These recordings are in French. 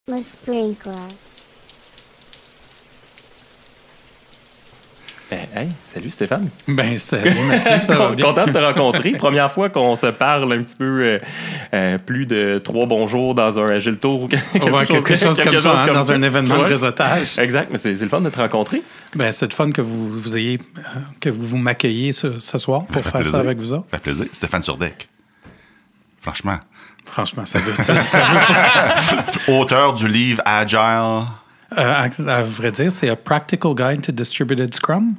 Le sprinkler. Hey, salut Stéphane. Ben, salut Mathieu, ça va bien? Content de te rencontrer. Première fois qu'on se parle un petit peu plus de 3 bons jours dans un Agile Tour. Quelque chose comme ça, dans un événement de réseautage. Exact, mais c'est le fun de te rencontrer. Ben, c'est le fun que vous m'accueillez ce soir pour faire ça avec vous autres. Ça fait plaisir. Stéphane Surdeck. Franchement, ça veut auteur du livre Agile. À vrai dire, c'est A Practical Guide to Distributed Scrum.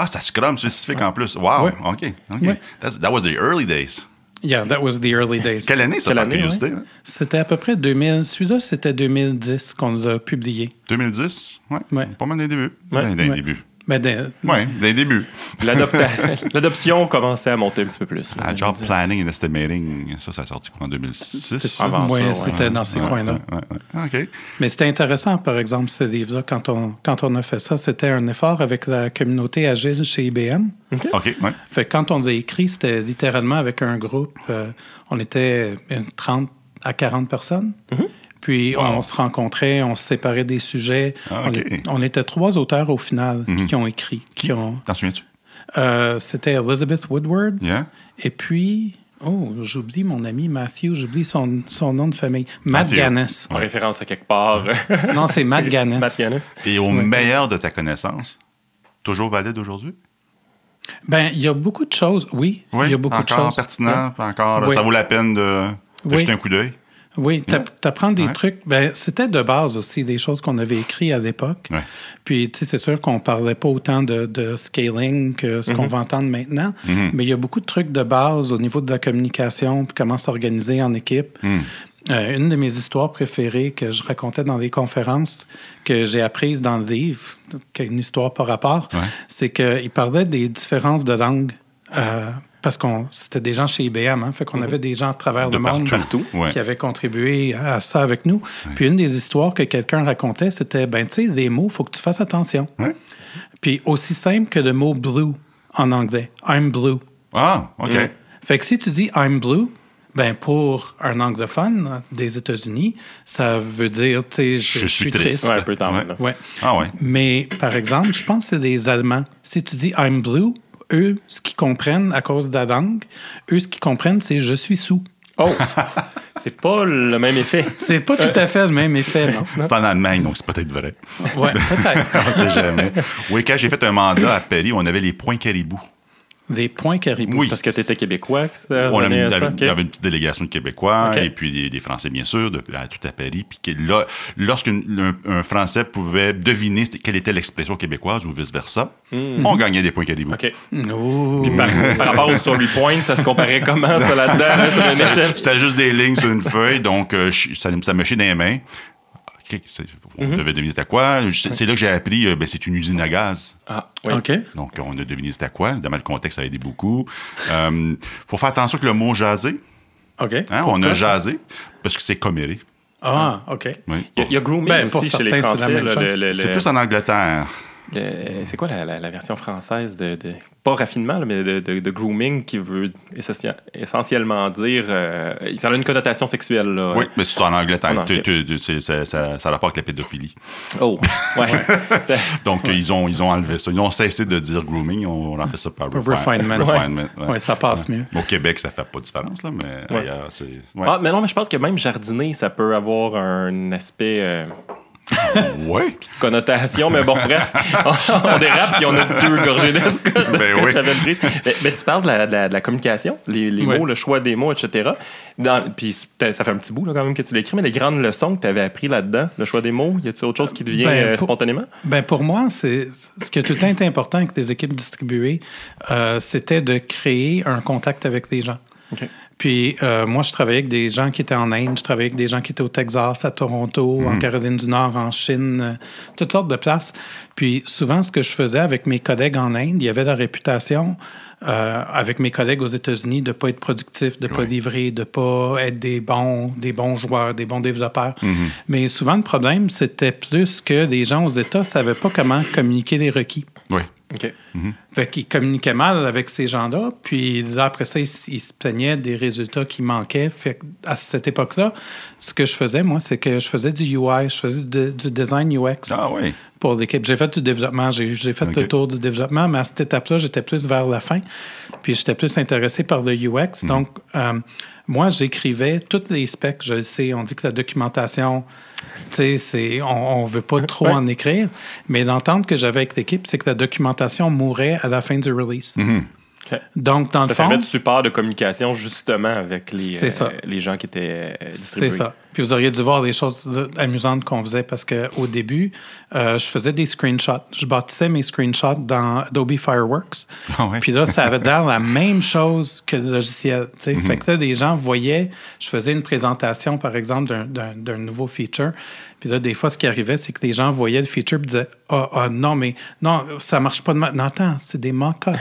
Ça Scrum spécifique en plus. Wow, ouais. OK. Ouais. That was the early days. Yeah, that was the early days. Quelle année, ça, par curiosité? Ouais? C'était à peu près 2000. Celui-là, c'était 2010 qu'on l'a publié. 2010? Oui. Ouais. Pas mal d'un début. Ouais. D'un début. Ben, Oui, d'un début. L'adoption commençait à monter un petit peu plus. Là, Agile Planning and Estimating, ça a sorti quoi en 2006? Oui, c'était dans ces coins-là. Ouais. OK. Mais c'était intéressant, par exemple, ce livre-là, quand on a fait ça, c'était un effort avec la communauté agile chez IBM. OK, ouais. Fait que quand on l'a écrit, c'était littéralement avec un groupe. On était 30 à 40 personnes. Mm-hmm. Puis on se rencontrait, on se séparait des sujets. Okay. On était 3 auteurs au final qui ont écrit. T'en souviens-tu? C'était Elizabeth Woodward. Yeah. Et puis, j'oublie mon ami Matthew, j'oublie son nom de famille. Matt Gannis. En référence à quelque part. Non, c'est Matt Gannis. Matt Gannis. Et au meilleur de ta connaissance, toujours valide aujourd'hui? Ben, il y a beaucoup de choses, oui. Il y a beaucoup de choses. Encore pertinent, encore, ça vaut la peine de jeter un coup d'œil. Oui, t'apprends des trucs. Ben, c'était de base aussi des choses qu'on avait écrites à l'époque. Ouais. Puis, tu sais, c'est sûr qu'on parlait pas autant de scaling que ce qu'on va entendre maintenant, mais il y a beaucoup de trucs de base au niveau de la communication, puis comment s'organiser en équipe. Une de mes histoires préférées que je racontais dans les conférences, que j'ai apprises dans le livre, une histoire par rapport, c'est qu'il parlait des différences de langue. Parce que c'était des gens chez IBM, hein, fait qu'on avait des gens à travers le monde qui avaient contribué à ça avec nous. Puis une des histoires que quelqu'un racontait, c'était, tu sais, les mots, il faut que tu fasses attention. Puis aussi simple que le mot « blue » en anglais. « I'm blue ». Ah, OK. Fait que si tu dis « I'm blue », ben pour un anglophone des États-Unis, ça veut dire, tu sais, je suis triste. Ouais, un peu tard. Ouais. Ah ouais. Mais, par exemple, je pense que c'est des Allemands. Si tu dis « I'm blue », eux, ce qu'ils comprennent à cause de la langue, ce qu'ils comprennent, c'est « je suis sous ». Oh! C'est pas le même effet. C'est pas tout à fait le même effet, non? C'est en Allemagne, donc c'est peut-être vrai. Oui, peut-être. On sait jamais. Oui, quand j'ai fait un mandat à Paris, on avait les points caribou. Des points caribou. Oui. Parce que tu étais québécois. Il y avait une petite délégation de Québécois et puis des Français, bien sûr, tout à Paris. Puis là, lorsqu'un Français pouvait deviner quelle était l'expression québécoise ou vice-versa, on gagnait des points caribou. OK. Oh. Puis par rapport au story point, ça se comparait comment, ça, là-dedans, sur une échelle? C'était juste des lignes sur une feuille, donc ça me chie dans les mains. OK, on devait deviner c'était quoi. C'est là que j'ai appris, c'est une usine à gaz. Ah, oui. OK. Donc, on a deviné c'était quoi. Évidemment, le contexte a aidé beaucoup. Faut faire attention que le mot jaser. OK. Hein, on a jasé parce que c'est comméré. Ah, OK. Oui. Il y a grooming aussi chez les Français. C'est plus en Angleterre. C'est quoi la version française de pas raffinement, là, mais de grooming qui veut essentiellement dire... ça a une connotation sexuelle. Là, oui, mais c'est en Angleterre. Ça rapporte avec la pédophilie. Oh, ouais. Donc, ils ont enlevé ça. Ils ont cessé de dire grooming. On remplace ça par refinement. Ouais, ça passe mieux. Au Québec, ça fait pas de différence, là, mais ailleurs, c'est... Ouais. Ah, mais non, mais je pense que même jardiner, ça peut avoir un aspect... Oui. Connotation, mais bon, bref, on dérape et on a 2 gorgées de ce que j'avais pris. Mais tu parles de la communication, les mots, le choix des mots, etc. Puis ça fait un petit bout là, quand même que tu l'écris, mais les grandes leçons que tu avais appris là-dedans, le choix des mots, y a-t-il autre chose qui te vient spontanément? Pour moi, c'est ce qui a tout le temps été important avec des équipes distribuées, c'était de créer un contact avec les gens. OK. Puis moi, je travaillais avec des gens qui étaient en Inde, je travaillais avec des gens qui étaient au Texas, à Toronto, en Caroline du Nord, en Chine, toutes sortes de places. Puis souvent, ce que je faisais avec mes collègues en Inde, il y avait la réputation, avec mes collègues aux États-Unis, de ne pas être productif, de ne pas livrer, de ne pas être des bons joueurs, des bons développeurs. Mais souvent, le problème, c'était plus que les gens aux États ne savaient pas comment communiquer les requis. Oui. OK. Fait qu'il communiquait mal avec ces gens-là. Puis là, après ça, il se plaignait des résultats qui manquaient. Fait qu'à cette époque-là, ce que je faisais, moi, c'est que je faisais du UI, je faisais du design UX pour l'équipe. J'ai fait du développement, j'ai fait le tour du développement, mais à cette étape-là, j'étais plus vers la fin. Puis j'étais plus intéressé par le UX. Donc, moi, j'écrivais toutes les specs. Je le sais, on dit que la documentation, tu sais, on veut pas trop en écrire. Mais l'entente que j'avais avec l'équipe, c'est que la documentation mourrait à la fin du release. Okay. Donc, dans le fond... Ça permet du support de communication, justement, avec les gens qui étaient distribués. C'est ça. Puis vous auriez dû voir les choses amusantes qu'on faisait parce qu'au début, je faisais des screenshots. Je bâtissais mes screenshots dans Adobe Fireworks. Puis là, ça avait l'air la même chose que le logiciel. Fait que là, les gens voyaient... Je faisais une présentation, par exemple, d'un nouveau feature. Puis là, des fois, ce qui arrivait, c'est que les gens voyaient le feature et disaient « non, mais non, ça marche pas de Non, attends, c'est des mock-ups.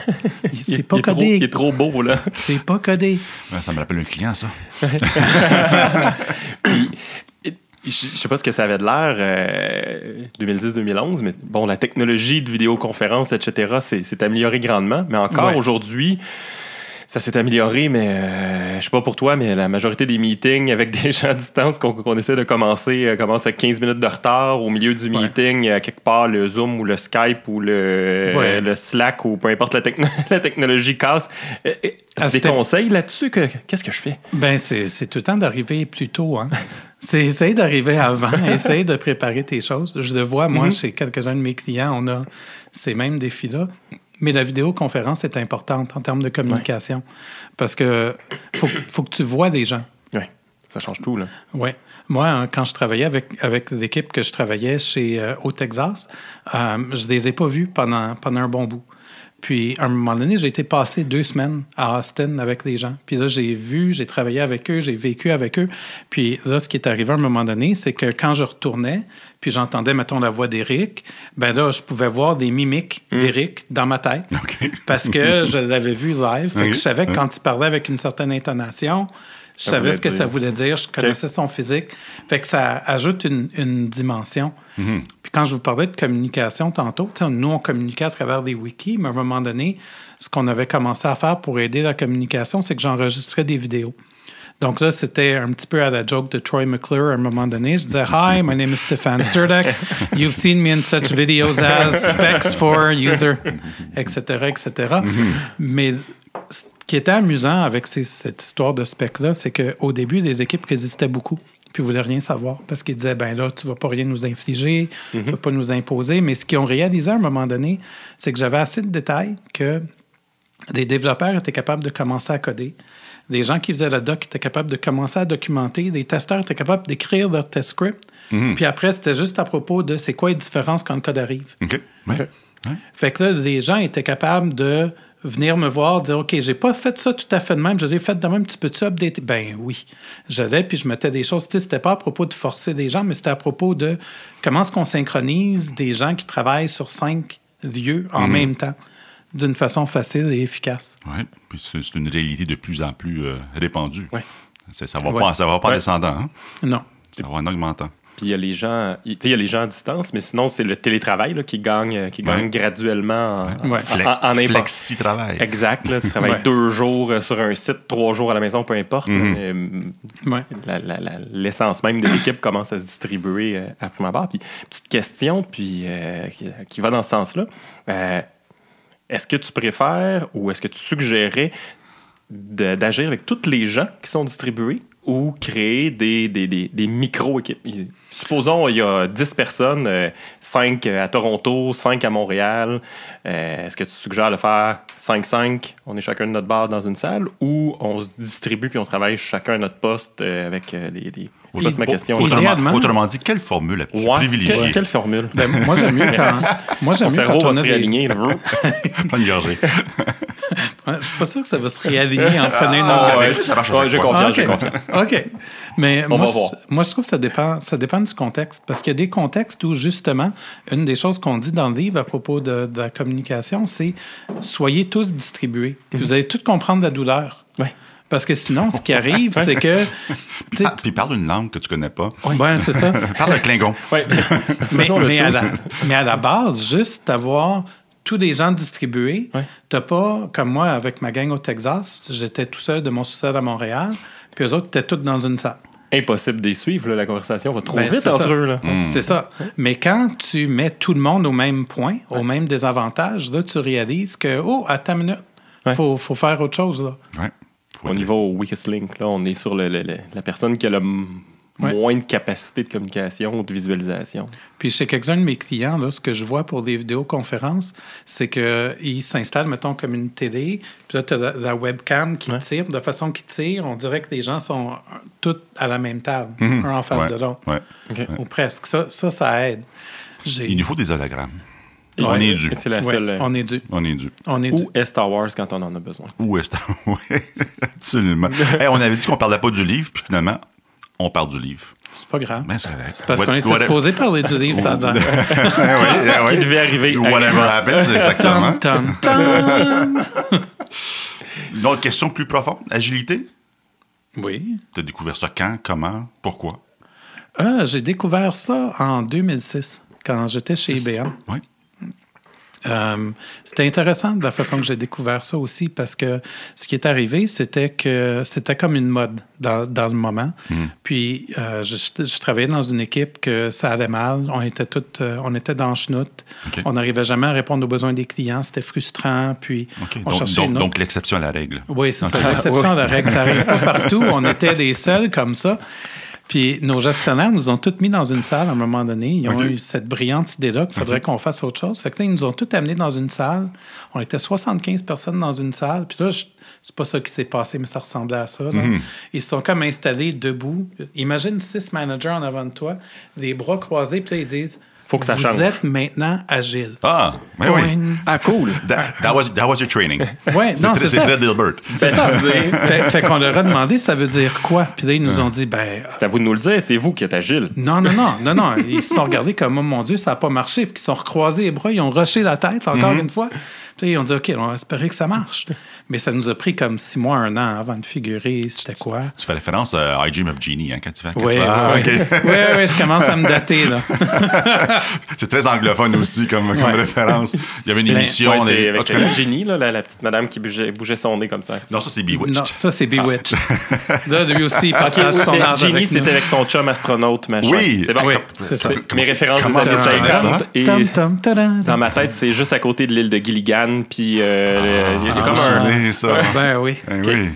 C'est pas codé. Il est trop beau, là. C'est pas codé. » Ça me rappelle un client, ça. Puis, je sais pas ce que ça avait de l'air 2010-2011, mais bon, la technologie de vidéoconférence, etc., c'est amélioré grandement. Mais encore aujourd'hui... Ça s'est amélioré, mais je sais pas pour toi, mais la majorité des meetings avec des gens à distance qu'on essaie de commencer commence à 15 minutes de retard. Au milieu du meeting, quelque part, le Zoom ou le Skype ou le Slack ou peu importe la technologie casse. As-tu des conseils là-dessus? Qu'est-ce que je fais? Ben c'est tout le temps d'arriver plus tôt. Hein? C'est essayer d'arriver avant, essayer de préparer tes choses. Je le vois, moi, chez quelques-uns de mes clients, on a ces mêmes défis-là. Mais la vidéoconférence est importante en termes de communication parce que faut que tu vois des gens. Oui, ça change tout, là. Oui. Moi, quand je travaillais avec l'équipe que je travaillais au Texas, je les ai pas vus pendant un bon bout. Puis, à un moment donné, j'ai été passer 2 semaines à Austin avec les gens. Puis là, j'ai travaillé avec eux, j'ai vécu avec eux. Puis là, ce qui est arrivé à un moment donné, c'est que quand je retournais, puis j'entendais, mettons, la voix d'Éric, ben là, je pouvais voir des mimiques d'Éric dans ma tête. Parce que je l'avais vu live. Fait que je savais que quand il parlait avec une certaine intonation, je savais ce que ça voulait dire. Je connaissais son physique. Fait que ça ajoute une dimension. Puis quand je vous parlais de communication tantôt, nous, on communiquait à travers des wikis, mais à un moment donné, ce qu'on avait commencé à faire pour aider la communication, c'est que j'enregistrais des vidéos. Donc là, c'était un petit peu à la joke de Troy McClure à un moment donné. Je disais « Hi, my name is Stefan Surdek. You've seen me in such videos as specs for user, etc., etc. » Mais ce qui était amusant avec cette histoire de spec-là, c'est qu'au début, les équipes résistaient beaucoup puis ne voulaient rien savoir parce qu'ils disaient « Ben là, tu ne vas pas rien nous infliger, tu ne vas pas nous imposer. » Mais ce qu'ils ont réalisé à un moment donné, c'est que j'avais assez de détails que les développeurs étaient capables de commencer à coder. Les gens qui faisaient la doc étaient capables de commencer à documenter. Les testeurs étaient capables d'écrire leur test script. Puis après, c'était juste à propos de c'est quoi les différences quand le code arrive. Fait que là, les gens étaient capables de venir me voir, dire « OK, j'ai pas fait ça tout à fait de même, je l'ai fait de même, tu peux-tu updater? » Ben oui. J'allais, puis je mettais des choses. Tu sais, c'était pas à propos de forcer des gens, mais c'était à propos de comment est-ce qu'on synchronise des gens qui travaillent sur 5 lieux en même temps, d'une façon facile et efficace. Oui, puis c'est une réalité de plus en plus répandue. Ça va pas descendant, hein? Non. Ça va en augmentant. Puis il y a les gens, à distance, mais sinon, c'est le télétravail là, qui gagne graduellement en flexi-travail. Exact. Là, tu travailles 2 jours sur un site, 3 jours à la maison, peu importe. L'essence même de l'équipe commence à se distribuer à prime abord. Puis, petite question puis, qui va dans ce sens-là. Est-ce que tu préfères ou est-ce que tu suggérais d'agir avec tous les gens qui sont distribués ou créer des micro-équipes? Supposons il y a 10 personnes, 5 à Toronto, 5 à Montréal. Est-ce que tu suggères de faire 5-5, on est chacun de notre bar dans une salle, ou on se distribue puis on travaille chacun à notre poste avec des... Ça, c'est ma question. Autrement dit, quelle formule as-tu privilégiée? Quelle formule? Ben, moi, j'aime mieux quand... Mon cerveau va se réaligner. Pas une gorgée. Je suis pas sûr que ça va se réaligner en prenant une autre. Ça marche. J'ai confiance. OK. Mais on va voir. Moi, je trouve que ça dépend du contexte. Parce qu'il y a des contextes où, justement, une des choses qu'on dit dans le livre à propos de la communication, c'est « Soyez tous distribués. » Vous allez tous comprendre la douleur. Oui. Parce que sinon, ce qui arrive, c'est que... Puis parle une langue que tu connais pas. Oui, c'est ça. Parle le Klingon. mais à la base, juste avoir tous des gens distribués. T'as pas, comme moi, avec ma gang au Texas, j'étais tout seul de mon sous-sol à Montréal, puis eux autres étaient tous dans une salle. Impossible d'y suivre, là, la conversation va trop vite entre eux. Là. C'est ça. Mais quand tu mets tout le monde au même point, au même désavantage, là, tu réalises que, attends une minute, faut faire autre chose. Là. Ouais. Au niveau weakest link, là, on est sur la personne qui a le moins de capacité de communication ou de visualisation. Puis chez quelques-uns de mes clients, là, ce que je vois pour des vidéoconférences, c'est qu'ils s'installent, mettons, comme une télé, puis là, tu as la webcam qui tire. De façon qu'ils tirent, on dirait que les gens sont tous à la même table, un en face de l'autre. Ou presque. Ça aide. Il nous faut des hologrammes. On est dû. C'est la seule. On est dû. Ou est Star Wars quand on en a besoin. Ou est Star Wars. Oui, absolument. On avait dit qu'on parlait pas du livre, puis finalement, on parle du livve. C'est pas grave. Ben, c'est correct. C'est parce qu'on était supposé parler du livre, ça dedans. Ce qui devait arriver. Whatever happens, exactement. Une autre question plus profonde. Agilité? Oui. Tu as découvert ça quand, comment, pourquoi? J'ai découvert ça en 2006, quand j'étais chez IBM. Oui. C'était intéressant de la façon que j'ai découvert ça aussi parce que ce qui est arrivé, c'était que c'était comme une mode dans le moment. Puis, je travaillais dans une équipe que ça allait mal. On était dans le chenoute. On n'arrivait jamais à répondre aux besoins des clients. C'était frustrant. Puis, on cherchait donc l'exception à la règle. Oui, c'est ça. L'exception à la règle. Ça n'arrive pas partout. On était des seuls comme ça. Puis nos gestionnaires nous ont tous mis dans une salle à un moment donné. Ils ont eu cette brillante idée-là qu'il faudrait qu'on fasse autre chose. Fait que là, ils nous ont tous amenés dans une salle. On était 75 personnes dans une salle. Puis là, c'est pas ça qui s'est passé, mais ça ressemblait à ça. Là. Ils se sont comme installés debout. Imagine 6 managers en avant de toi, les bras croisés, puis là, ils disent... Faut que ça change. Vous êtes maintenant agile. Ah, mais oui. Ah, cool. That was your training. Ouais, non, c'est ça. C'est très Dilbert. C'est ça. Fait qu'on leur a demandé, ça veut dire quoi? Puis là, ils nous ont dit, c'est à vous de nous le dire, c'est vous qui êtes agile. Non. Ils se sont regardés comme, oh mon Dieu, ça n'a pas marché. Puis ils se sont recroisés les bras, ils ont rushé la tête encore une fois. Puis ils ont dit, OK, on va espérer que ça marche. Mais ça nous a pris comme 6 mois, 1 an avant de figurer c'était quoi. Tu fais référence à I Dream of Genie, hein, quand tu fais... Oui, je commence à me dater, là. C'est très anglophone aussi comme référence. Il y avait une émission... avec Genie, là, la petite madame qui bougeait son nez comme ça. Non, ça, c'est Bewitched. Non, ça, c'est Bewitched. Là, lui aussi, il partage son âge Genie, c'était avec son chum astronaute, machin. Oui, c'est bon. Oui, c'est ça. Mes références des années 50. Et dans ma tête, c'est juste à côté de l'île de Gilligan, puis il y a comme un... Ça. Ben oui. Oui.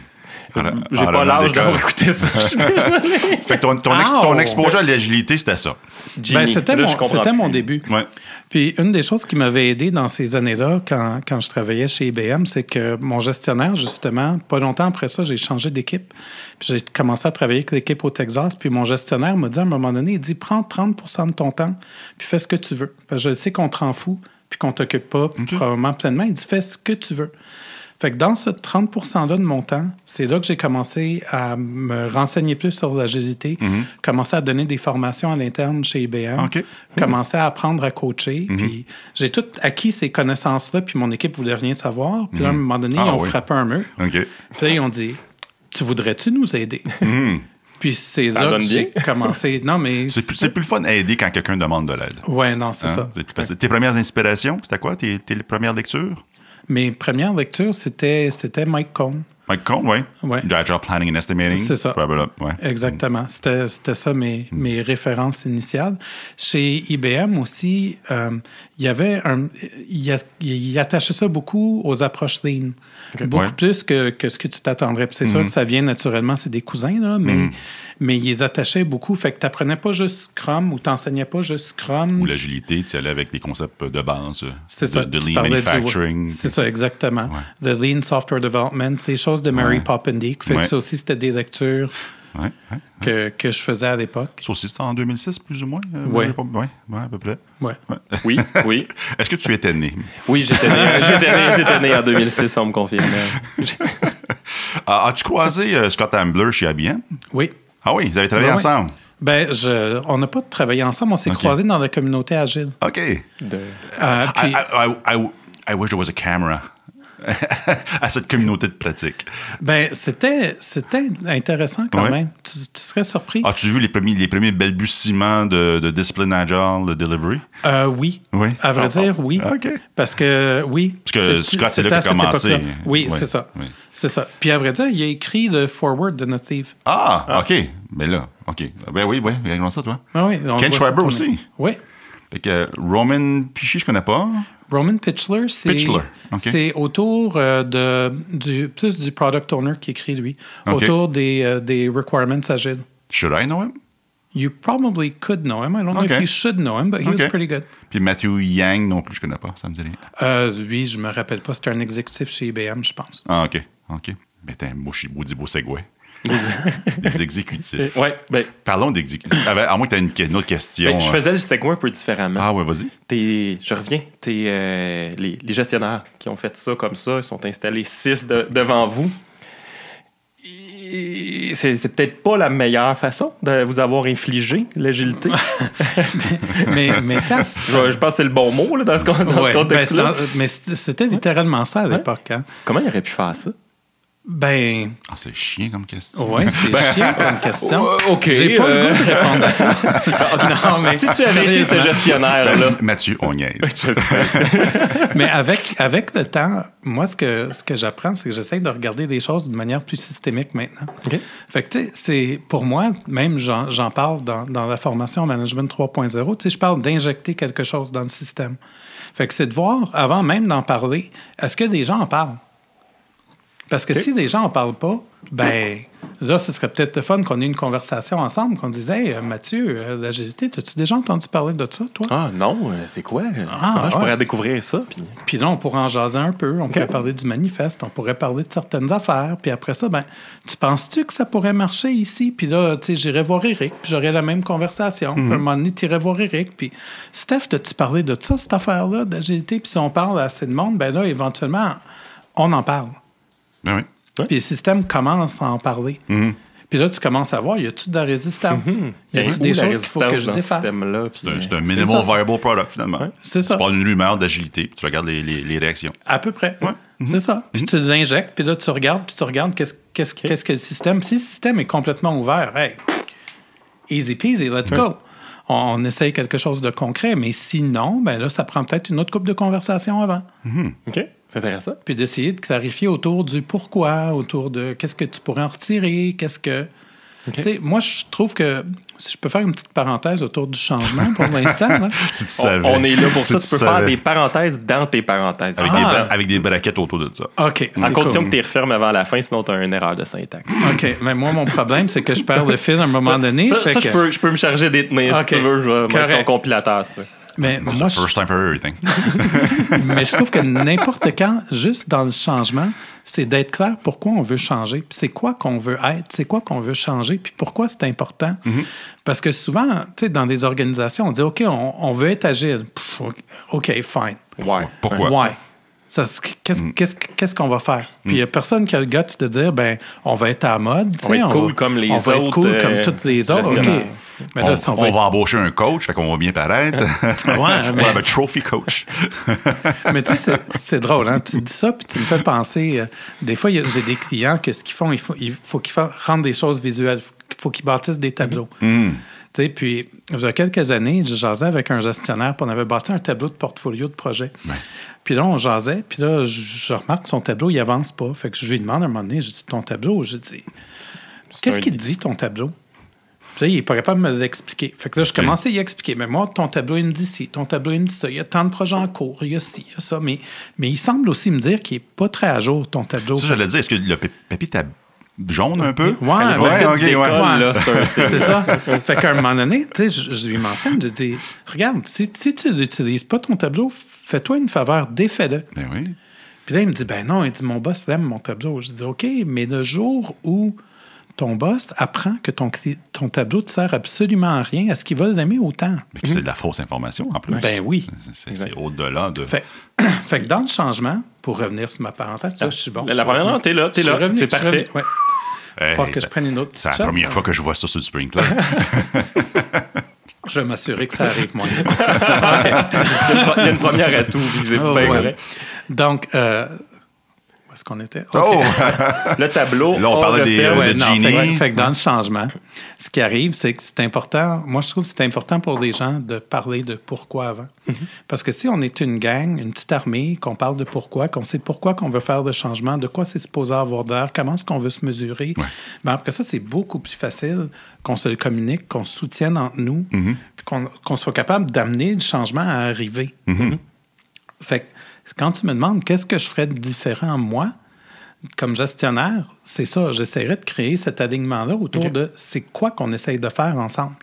J'ai pas l'âge d'avoir écouté ça. Je suis désolé. Fait que ton exposure à l'agilité, c'était ça. C'était mon début. Ouais. Puis une des choses qui m'avait aidé dans ces années-là, quand je travaillais chez IBM, c'est que mon gestionnaire, justement, pas longtemps après ça, j'ai changé d'équipe. Puis j'ai commencé à travailler avec l'équipe au Texas. Puis mon gestionnaire m'a dit à un moment donné, il dit, prends 30 % de ton temps, puis fais ce que tu veux. Parce que je sais qu'on te rend fou, puis qu'on t'occupe pas probablement pleinement. Il dit, fais ce que tu veux. Fait que dans ce 30 % là de mon temps, c'est là que j'ai commencé à me renseigner plus sur l'agilité, commencé à donner des formations à l'interne chez IBM, commencé à apprendre à coacher. Puis j'ai tout acquis ces connaissances-là, puis mon équipe voulait rien savoir. Puis là, à un moment donné, ils ont frappé un mur. Puis là, ils ont dit, tu voudrais-tu nous aider? Puis c'est là que j'ai commencé. Non, mais c'est plus le fun à aider quand quelqu'un demande de l'aide. Oui, non, c'est ça. C'est plus facile. Tes premières inspirations, c'était quoi? Tes premières lectures? Mes premières lectures, c'était Mike Cohn. Mike Cohn, oui. Ouais. Agile Planning and Estimating. C'est ça. Ouais. Exactement. C'était ça mes références initiales. Chez IBM aussi, il y avait il attachait ça beaucoup aux approches lean. Beaucoup plus que ce que tu t'attendrais. Puis c'est sûr que ça vient naturellement, c'est des cousins, là, mais ils les attachaient beaucoup. Fait que tu n'apprenais pas juste Scrum ou tu n'enseignais pas juste Scrum. Ou l'agilité, tu allais avec des concepts de base. C'est ça. De lean manufacturing. C'est ça, exactement. The lean software development, les choses de Mary Poppendieck. Fait que ça aussi, c'était des lectures que je faisais à l'époque. Ça aussi, c'était en 2006, plus ou moins? Oui. Oui, à peu près. Ouais. Oui. Est-ce que tu étais né? Oui, j'étais né en 2006, on me confirme. As-tu croisé Scott Ambler chez IBM? Oui. Ah oui, vous avez travaillé ensemble? Ben, on n'a pas travaillé ensemble, on s'est croisés dans la communauté agile. OK. I wish there was a camera à cette communauté de pratique? Ben, c'était intéressant quand même. Tu serais surpris. As-tu vu les premiers balbutiements de Discipline Agile, de delivery? Oui. À vrai dire, oui. OK. Parce que, Scott, c'est là qu'il a commencé. Oui, c'est ça. Oui. C'est ça. Puis à vrai dire, il a écrit le forward de notre livre. OK. Mais là, OK. Ben oui, regarde ça, toi. Oui, Ken Schreiber aussi. Oui. Fait que Roman Pichy, je connais pas. Roman Pichler, c'est autour plus du product owner qui écrit, lui. Autour des requirements agiles. Should I know him? You probably could know him. I don't know if you should know him, but he was pretty good. Puis Matthew Yang non plus, je connais pas. Ça me dit rien. Lui, je me rappelle pas. C'était un exécutif chez IBM, je pense. OK. Mais t'as un beau segway. Des exécutifs. Ben, Parlons d'exécutifs. À moins que tu aies une autre question. Ben, je faisais le segway un peu différemment. Ah ouais, vas-y. Je reviens. Les gestionnaires qui ont fait ça comme ça, ils sont installés 6 devant vous. C'est peut-être pas la meilleure façon de vous avoir infligé l'agilité. mais je pense que c'est le bon mot là, dans ce contexte-là. Mais c'était littéralement ça à l'époque. Hein? Comment il aurait pu faire ça? Ben. C'est chiant comme question. Oui, c'est chiant comme question. OK. J'ai pas le goût de répondre à ça. Non, mais si tu avais été ce gestionnaire-là. Mathieu, on niaise. Mais avec le temps, moi, ce que j'apprends, c'est que j'essaie de regarder les choses d'une manière plus systémique maintenant. OK. Fait que, tu sais, c'est pour moi, même j'en parle dans la formation Management 3.0, tu sais, je parle d'injecter quelque chose dans le système. Fait que c'est de voir, avant même d'en parler, est-ce que les gens en parlent? Parce que si les gens n'en parlent pas, ben là, ce serait peut-être le fun qu'on ait une conversation ensemble, qu'on dise « Hey, Mathieu, l'agilité, as-tu déjà entendu parler de ça, toi? » Ah non, c'est quoi? Comment je pourrais découvrir ça? Puis là, on pourrait en jaser un peu, on pourrait parler du manifeste, on pourrait parler de certaines affaires, puis après ça, ben tu penses-tu que ça pourrait marcher ici? Puis là, tu sais, j'irais voir Eric, puis j'aurais la même conversation. Puis à un moment donné, tu irais voir Eric, puis « Steph, as-tu parlé de ça, cette affaire-là, d'agilité? » Puis si on parle à assez de monde, ben là, éventuellement, on en parle. Ben oui. Puis le système commence à en parler. Puis là, tu commences à voir, y a-tu de la résistance? Y a-tu des choses qu'il faut que je défasse? C'est un minimal viable product, finalement. Ouais, c'est ça. Tu parles d'une rumeur d'agilité, puis tu regardes les réactions. À peu près. Ouais. C'est ça. Puis tu l'injectes, puis là, tu regardes qu'est-ce que le système... Si le système est complètement ouvert, hey, easy peasy, let's go. On essaye quelque chose de concret, mais sinon, ben là, ça prend peut-être une autre couple de conversations avant. OK, c'est intéressant. Puis d'essayer de clarifier autour du pourquoi, autour de qu'est-ce que tu pourrais en retirer, qu'est-ce que... Okay. Tu sais, moi, je trouve que si je peux faire une petite parenthèse autour du changement pour l'instant. Là. Si tu savais. On est là pour ça. Tu peux faire des parenthèses dans tes parenthèses. Avec des braquettes autour de ça. OK. À condition que tu les refermes avant la fin, sinon tu as une erreur de syntaxe. OK. Mais moi, mon problème, c'est que je perds le fil à un moment donné. Ça je peux me charger des tenir si tu veux. Je vais mettre ton compilateur. Ça. Mais moi, first time for everything. Mais je trouve que n'importe quand, juste dans le changement, c'est d'être clair pourquoi on veut changer, puis c'est quoi qu'on veut être, c'est quoi qu'on veut changer, puis pourquoi c'est important. Parce que souvent, tu sais, dans des organisations, on dit, OK, on veut être agile. OK, fine. Pourquoi? Why? Qu'est-ce qu'on va faire? Puis il n'y a personne qui a le guts de dire, ben, on va être à la mode. On va être cool comme les autres. On va être cool comme toutes les autres. OK. Mais là, on va embaucher un coach, fait qu'on va bien paraître. On va avoir un trophy coach. Mais tu sais, c'est drôle, hein? Tu dis ça, puis tu me fais penser. Des fois, j'ai des clients que ce qu'ils font, il faut qu'ils rendent des choses visuelles. Il faut qu'ils bâtissent des tableaux. Tu sais, puis, il y a quelques années, je jasais avec un gestionnaire, puis on avait bâti un tableau de portfolio de projet. Ouais. Puis là, on jasait, puis là, je remarque que son tableau, il avance pas. Fait que je lui demande à un moment donné, je dis, ton tableau, je dis, qu'est-ce qu'il dit, ton tableau? Puis là, il n'est pas capable de me l'expliquer. Fait que là, je commençais à y expliquer. Mais moi, ton tableau, il me dit ci, ton tableau, il me dit ça. Il y a tant de projets en cours, il y a ci, il y a ça. Mais il semble aussi me dire qu'il n'est pas très à jour, ton tableau. Ça, j'allais dire, est-ce que le papier t'a jaune un peu? C'est ça. Fait qu'à un moment donné, tu sais, je lui mentionne, je dis, regarde, si tu n'utilises pas ton tableau, fais-toi une faveur, défais-le. Ben oui. Puis là, il me dit, ben non, il dit, mon boss aime mon tableau. Je dis, OK, mais le jour où ton boss apprend que ton tableau ne te sert absolument à rien, est-ce qu'il va l'aimer autant? Mais que c'est de la fausse information, en plus. Ben oui. C'est au-delà de... Fait que dans le changement, pour revenir sur ma parenthèse, ça, je suis bon. La première, non, t'es là, c'est parfait. Ouais. Faut que je prenne une autre. C'est la première fois que je vois ça sur le Spring Club. Je vais m'assurer que ça arrive, moi. Il y a une première atout, visiblement. Ouais. Donc, est-ce qu'on était? Okay. Oh! Le tableau. Là, on parlait de Genie. Fait que dans le changement, ce qui arrive, c'est que c'est important. Moi, je trouve que c'est important pour les gens de parler de pourquoi avant. Parce que si on est une gang, une petite armée, qu'on parle de pourquoi, qu'on sait pourquoi qu'on veut faire le changement, de quoi c'est supposé avoir d'air, comment est-ce qu'on veut se mesurer, ben après ça, c'est beaucoup plus facile qu'on se le communique, qu'on se soutienne entre nous, puis qu'on soit capable d'amener le changement à arriver. Fait que quand tu me demandes qu'est-ce que je ferais de différent, moi, comme gestionnaire, c'est ça. J'essaierais de créer cet alignement-là autour de c'est quoi qu'on essaye de faire ensemble.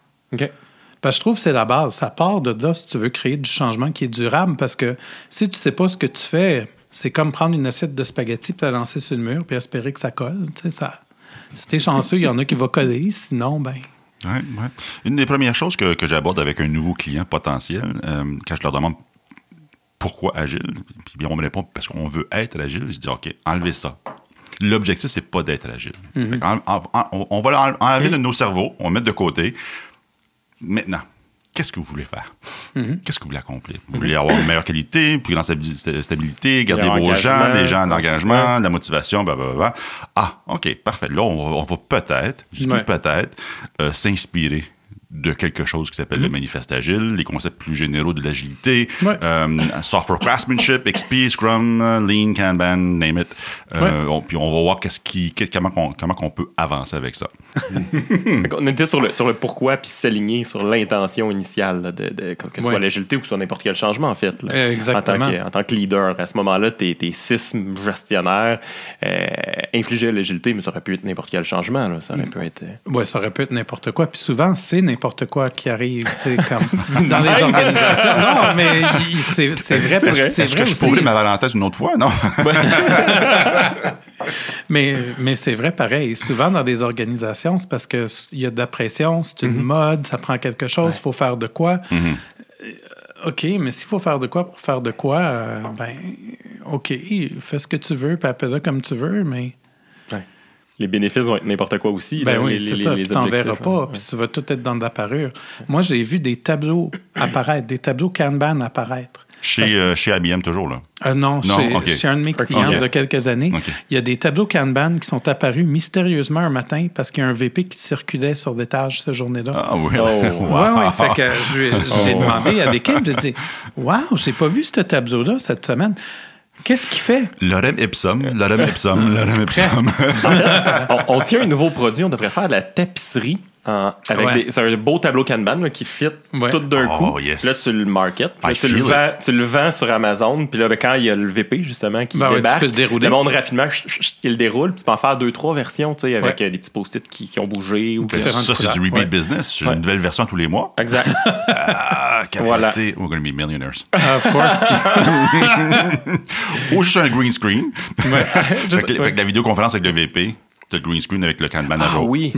Parce que je trouve que c'est la base. Ça part de là si tu veux créer du changement qui est durable, parce que si tu ne sais pas ce que tu fais, c'est comme prendre une assiette de spaghettis puis la lancer sur le mur puis espérer que ça colle. Tu sais, si t'es chanceux, il y en a qui vont coller. Sinon, ben... Ouais. Une des premières choses que j'aborde avec un nouveau client potentiel, quand je leur demande pourquoi agile, puis on me répond parce qu'on veut être agile, je dis OK, enlevez ça. L'objectif, c'est pas d'être agile. On va enlever de nos cerveaux, on va mettre de côté. Maintenant, qu'est-ce que vous voulez faire? Qu'est-ce que vous voulez accomplir? Vous voulez avoir une meilleure qualité, plus grande stabilité, garder vos gens, des gens d'engagement, de la motivation, blablabla. Ah, OK, parfait. Là, on va peut-être s'inspirer de quelque chose qui s'appelle le manifeste agile, les concepts plus généraux de l'agilité, software craftsmanship, XP, Scrum, Lean, Kanban, name it. Puis on va voir comment on peut avancer avec ça. On était sur le pourquoi puis s'aligner sur l'intention initiale là, que ce soit l'agilité ou que ce soit n'importe quel changement en fait. Là. Exactement. En tant que leader, à ce moment-là, t'es 6 gestionnaires, infliger l'agilité, mais ça aurait pu être n'importe quel changement. Là. Ça aurait pu être... Oui, ça aurait pu être n'importe quoi. Puis souvent, c'est n'importe quoi qui arrive comme dans les organisations. Non, mais c'est vrai. Est-ce que je pourrais ma parenthèse une autre fois? Non. mais c'est vrai pareil. Souvent, dans des organisations, c'est parce qu'il y a de la pression, c'est une mode, ça prend quelque chose, il faut faire de quoi. OK, mais s'il faut faire de quoi pour faire de quoi, OK, fais ce que tu veux, puis appelle-le comme tu veux, mais... Les bénéfices vont être n'importe quoi aussi. Ben là, oui, c'est ça. Tu n'en verras pas, puis tu vas tout être dans de la parure. Moi, j'ai vu des tableaux apparaître, des tableaux Kanban apparaître. Chez IBM toujours, là? Non, chez un de mes clients il y a quelques années. Il y a des tableaux Kanban qui sont apparus mystérieusement un matin parce qu'il y a un VP qui circulait sur l'étage cette journée-là. Ah oui? Oui. Fait que j'ai demandé à l'équipe, j'ai dit « Wow, j'ai pas vu ce tableau-là cette semaine. » Qu'est-ce qu'il fait? Lorem ipsum. On tient un nouveau produit, on devrait faire de la tapisserie c'est un beau tableau Kanban là, qui fit tout d'un coup. Yes. Là, tu le market. Là, tu le vends sur Amazon. Puis là, quand il y a le VP, justement, qui débarque, le monde rapidement, il le déroule. Puis tu peux en faire 2-3 versions, tu sais, avec des petits post-it qui ont bougé. Ou ça, c'est du repeat business. C'est une nouvelle version tous les mois. Exact. Voilà. We're going to be millionaires. Of course. Ou juste un green screen. Fait que la vidéoconférence avec le VP, tu as le green screen avec le Kanban à jour. Oui,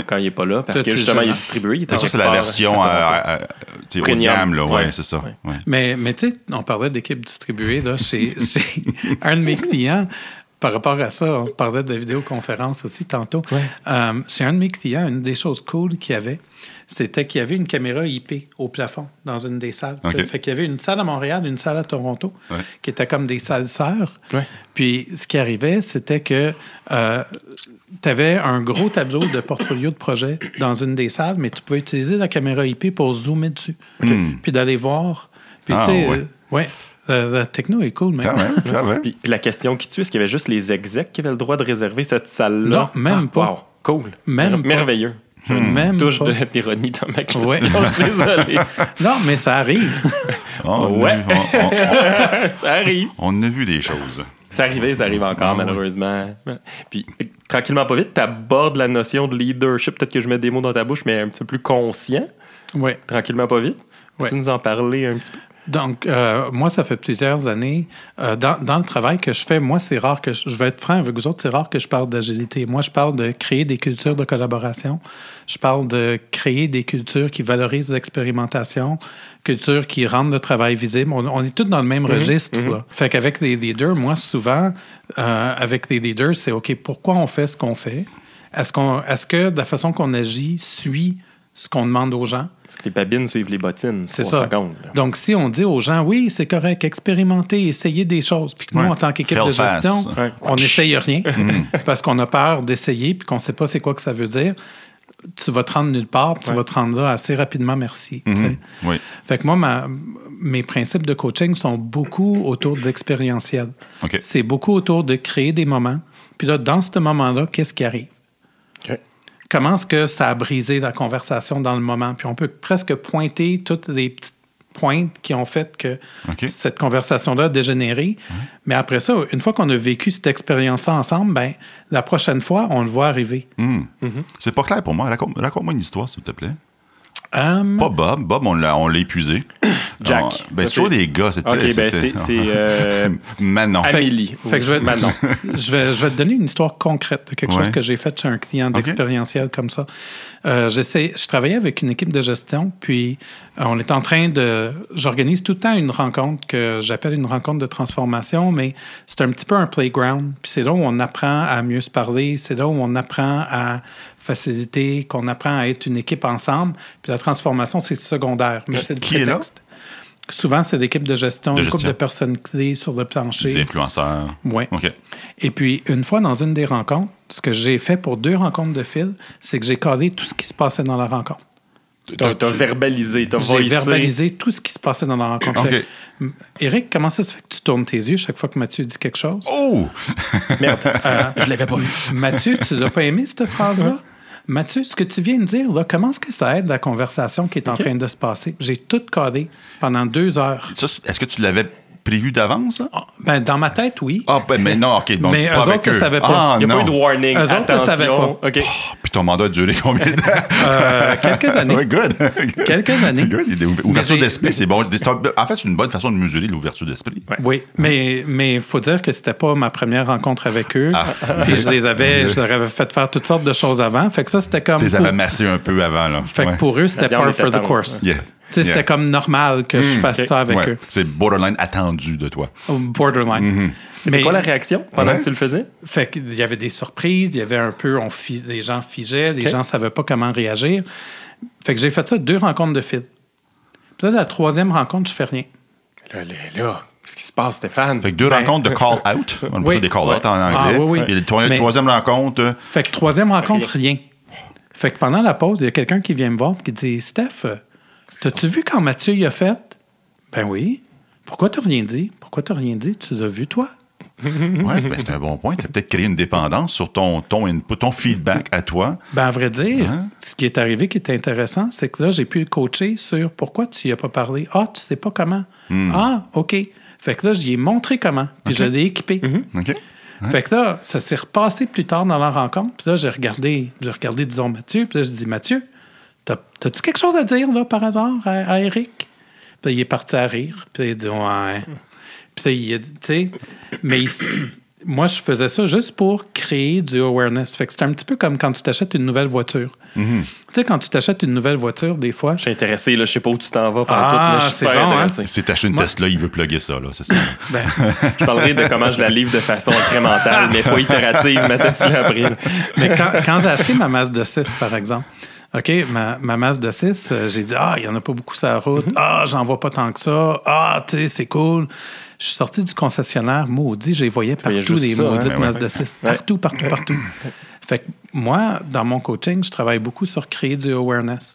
quand il n'est pas là, parce que justement, il est distribué. Ça, c'est la version haut de gamme, là. Ouais, c'est ça. Ouais. Mais tu sais, on parlait d'équipe distribuée, là, chez un de mes clients. Par rapport à ça, on parlait de vidéoconférence aussi tantôt. Chez un de mes clients, une des choses cool qu'il y avait, c'était qu'il y avait une caméra IP au plafond dans une des salles. Fait qu'il y avait une salle à Montréal, une salle à Toronto, qui étaient comme des salles sœurs. Puis ce qui arrivait, c'était que tu avais un gros tableau de portfolio de projet dans une des salles, mais tu pouvais utiliser la caméra IP pour zoomer dessus. Puis d'aller voir. Puis tu sais, la techno est cool, même. Quand même. Puis la question qui tue, est-ce qu'il y avait juste les execs qui avaient le droit de réserver cette salle-là? Non, même pas. Wow, cool. Merveilleux. Une touche d'ironie dans ma question. Je suis désolé. Non, mais ça arrive. Ça arrive. On a vu des choses. Ça arrive encore, malheureusement. Puis, tranquillement, pas vite, tu abordes la notion de leadership. Peut-être que je mets des mots dans ta bouche, mais un petit peu plus conscient. Oui. Tranquillement, pas vite. Peux-tu nous en parler un petit peu? Donc, moi, ça fait plusieurs années. Dans le travail que je fais, moi, c'est rare que je vais être franc avec vous autres, c'est rare que je parle d'agilité. Moi, je parle de créer des cultures de collaboration. Je parle de créer des cultures qui valorisent l'expérimentation, cultures qui rendent le travail visible. On est tous dans le même registre. Là. Fait qu'avec les leaders, moi, souvent, avec les leaders, c'est OK, pourquoi on fait ce qu'on fait? Est-ce que la façon qu'on agit suit ce qu'on demande aux gens. Parce que les babines suivent les bottines. C'est ça. Secondes, donc, si on dit aux gens, oui, c'est correct, expérimentez, essayez des choses, puis que nous, en tant qu'équipe de gestion, on n'essaye rien parce qu'on a peur d'essayer puis qu'on ne sait pas c'est quoi que ça veut dire, tu vas te rendre nulle part, puis tu vas te rendre là assez rapidement, merci. Oui. Fait que moi, mes principes de coaching sont beaucoup autour de l'expérientiel. Okay. C'est beaucoup autour de créer des moments. Puis là, dans ce moment-là, qu'est-ce qui arrive? Okay. Comment est-ce que ça a brisé la conversation dans le moment? Puis on peut presque pointer toutes les petites pointes qui ont fait que cette conversation-là a dégénéré. Mais après ça, une fois qu'on a vécu cette expérience-là ensemble, ben, la prochaine fois, on le voit arriver. C'est pas clair pour moi. Raconte-moi une histoire, s'il te plaît. Pas Bob. Bob, on l'a épuisé. Jack. C'est toujours des gars. C'est Manon. Amélie. Fait que je vais te donner une histoire concrète de quelque chose que j'ai fait chez un client d'expérientiel comme ça. Je travaillais avec une équipe de gestion, puis on est en train j'organise tout le temps une rencontre que j'appelle une rencontre de transformation, mais c'est un petit peu un playground. Puis c'est là où on apprend à mieux se parler, c'est là où on apprend à faciliter, qu'on apprend à être une équipe ensemble. Puis la transformation, c'est secondaire. Mais c'est le qui est là? Souvent, c'est l'équipe de gestion, une couple de personnes clés sur le plancher. Des influenceurs. Oui. OK. Et puis, une fois dans une des rencontres, ce que j'ai fait pour 2 rencontres de fil, c'est que j'ai collé tout ce qui se passait dans la rencontre. T'as verbalisé, J'ai verbalisé tout ce qui se passait dans la rencontre. Okay. Éric, comment ça se fait que tu tournes tes yeux chaque fois que Mathieu dit quelque chose? Oh! Merde, je l'avais pas vu. Mathieu, tu n'as pas aimé cette phrase-là? Mathieu, ce que tu viens de dire, là, comment est-ce que ça aide la conversation qui est en train de se passer? J'ai tout codé pendant 2 heures. Ça, est-ce que tu l'avais prévu d'avance? Ça? Ben, dans ma tête, oui. Ah, ben, mais non, OK. Bon, mais eux autres ne savaient pas. Il n'y a pas eu de warning. Eux autres ne savaient pas. OK. Oh, puis ton mandat a duré combien de temps? Quelques années. Oui, good. Quelques années. Good. Ouverture d'esprit, c'est bon. En fait, c'est une bonne façon de mesurer l'ouverture d'esprit. Ouais. Oui, mais il faut dire que c'était pas ma première rencontre avec eux. Puis je leur avais fait faire toutes sortes de choses avant. Fait que ça, c'était comme... Tu les avais massés un peu avant, là. Fait que pour eux, c'était par for the course. Yeah. C'était comme normal que je fasse ça avec eux. C'est borderline attendu de toi. Borderline. C'était quoi la réaction pendant que tu le faisais? Fait qu'il y avait des surprises, il y avait un peu... les gens figeaient, les gens ne savaient pas comment réagir. Fait que j'ai fait ça 2 rencontres de fil. Puis là, la 3e rencontre, je fais rien. Là, qu'est-ce qui se passe, Stéphane? Fait que 2 rencontres de call-out. On appelle des call-out en anglais. Puis la 3e rencontre... Fait que 3e rencontre, rien. Fait que pendant la pause, il y a quelqu'un qui vient me voir et qui dit « Steph, t'as-tu vu quand Mathieu y a fait? » Ben oui. Pourquoi t'as rien dit? Pourquoi t'as rien dit? Tu l'as vu, toi? Oui, c'est un bon point. Tu as peut-être créé une dépendance sur ton feedback à toi. Ben, à vrai dire, ce qui est arrivé qui est intéressant, c'est que là, j'ai pu le coacher sur pourquoi tu n'y as pas parlé. Ah, tu sais pas comment. Ah, OK. Fait que là, j'y ai montré comment. Puis je l'ai équipé. OK. Fait que là, ça s'est repassé plus tard dans la rencontre. Puis là, j'ai regardé, disons, Mathieu. Puis là, je dis, Mathieu, t'as-tu quelque chose à dire, là, par hasard, à Éric? Puis là, il est parti à rire. Puis là, il a dit, ouais. Puis là, il a dit, tu sais, mais moi, je faisais ça juste pour créer du awareness. Fait que c'est un petit peu comme quand tu t'achètes une nouvelle voiture. Tu sais, quand tu t'achètes une nouvelle voiture, des fois... Je suis intéressé, là, je sais pas où tu t'en vas pendant tout, mais je suis super intéressé. Si t'achètes une Tesla, il veut plugger ça, là, c'est ça. Je parlerai de comment je la livre de façon incrémentale, mais pas itérative, ma Tesla après. Mais quand j'ai acheté ma Mazda 6, par exemple, OK, ma Mazda 6, j'ai dit, il n'y en a pas beaucoup sur la route. J'en vois pas tant que ça. Tu sais, c'est cool. Je suis sorti du concessionnaire, maudit, je les voyais partout, des maudites Mazda 6. Partout. Fait que moi, dans mon coaching, je travaille beaucoup sur créer du awareness.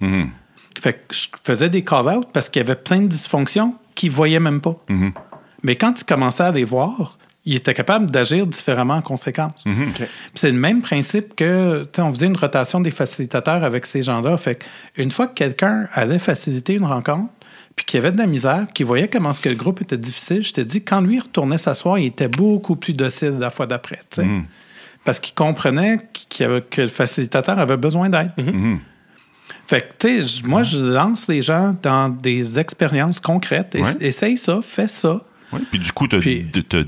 Fait que je faisais des call-outs parce qu'il y avait plein de dysfonctions qu'ils ne voyaient même pas. Mais quand ils commençaient à les voir, ils étaient capables d'agir différemment en conséquence. Puis c'est le même principe que, on faisait une rotation des facilitateurs avec ces gens-là. Fait qu'une fois que quelqu'un allait faciliter une rencontre, puis qu'il y avait de la misère, qu'il voyait comment ce que le groupe était difficile, je te dis, quand lui retournait s'asseoir, il était beaucoup plus docile la fois d'après. Parce qu'il comprenait que le facilitateur avait besoin d'aide. Fait que, tu sais, moi, je lance les gens dans des expériences concrètes. Essaye ça, fais ça. Oui, puis du coup, tu as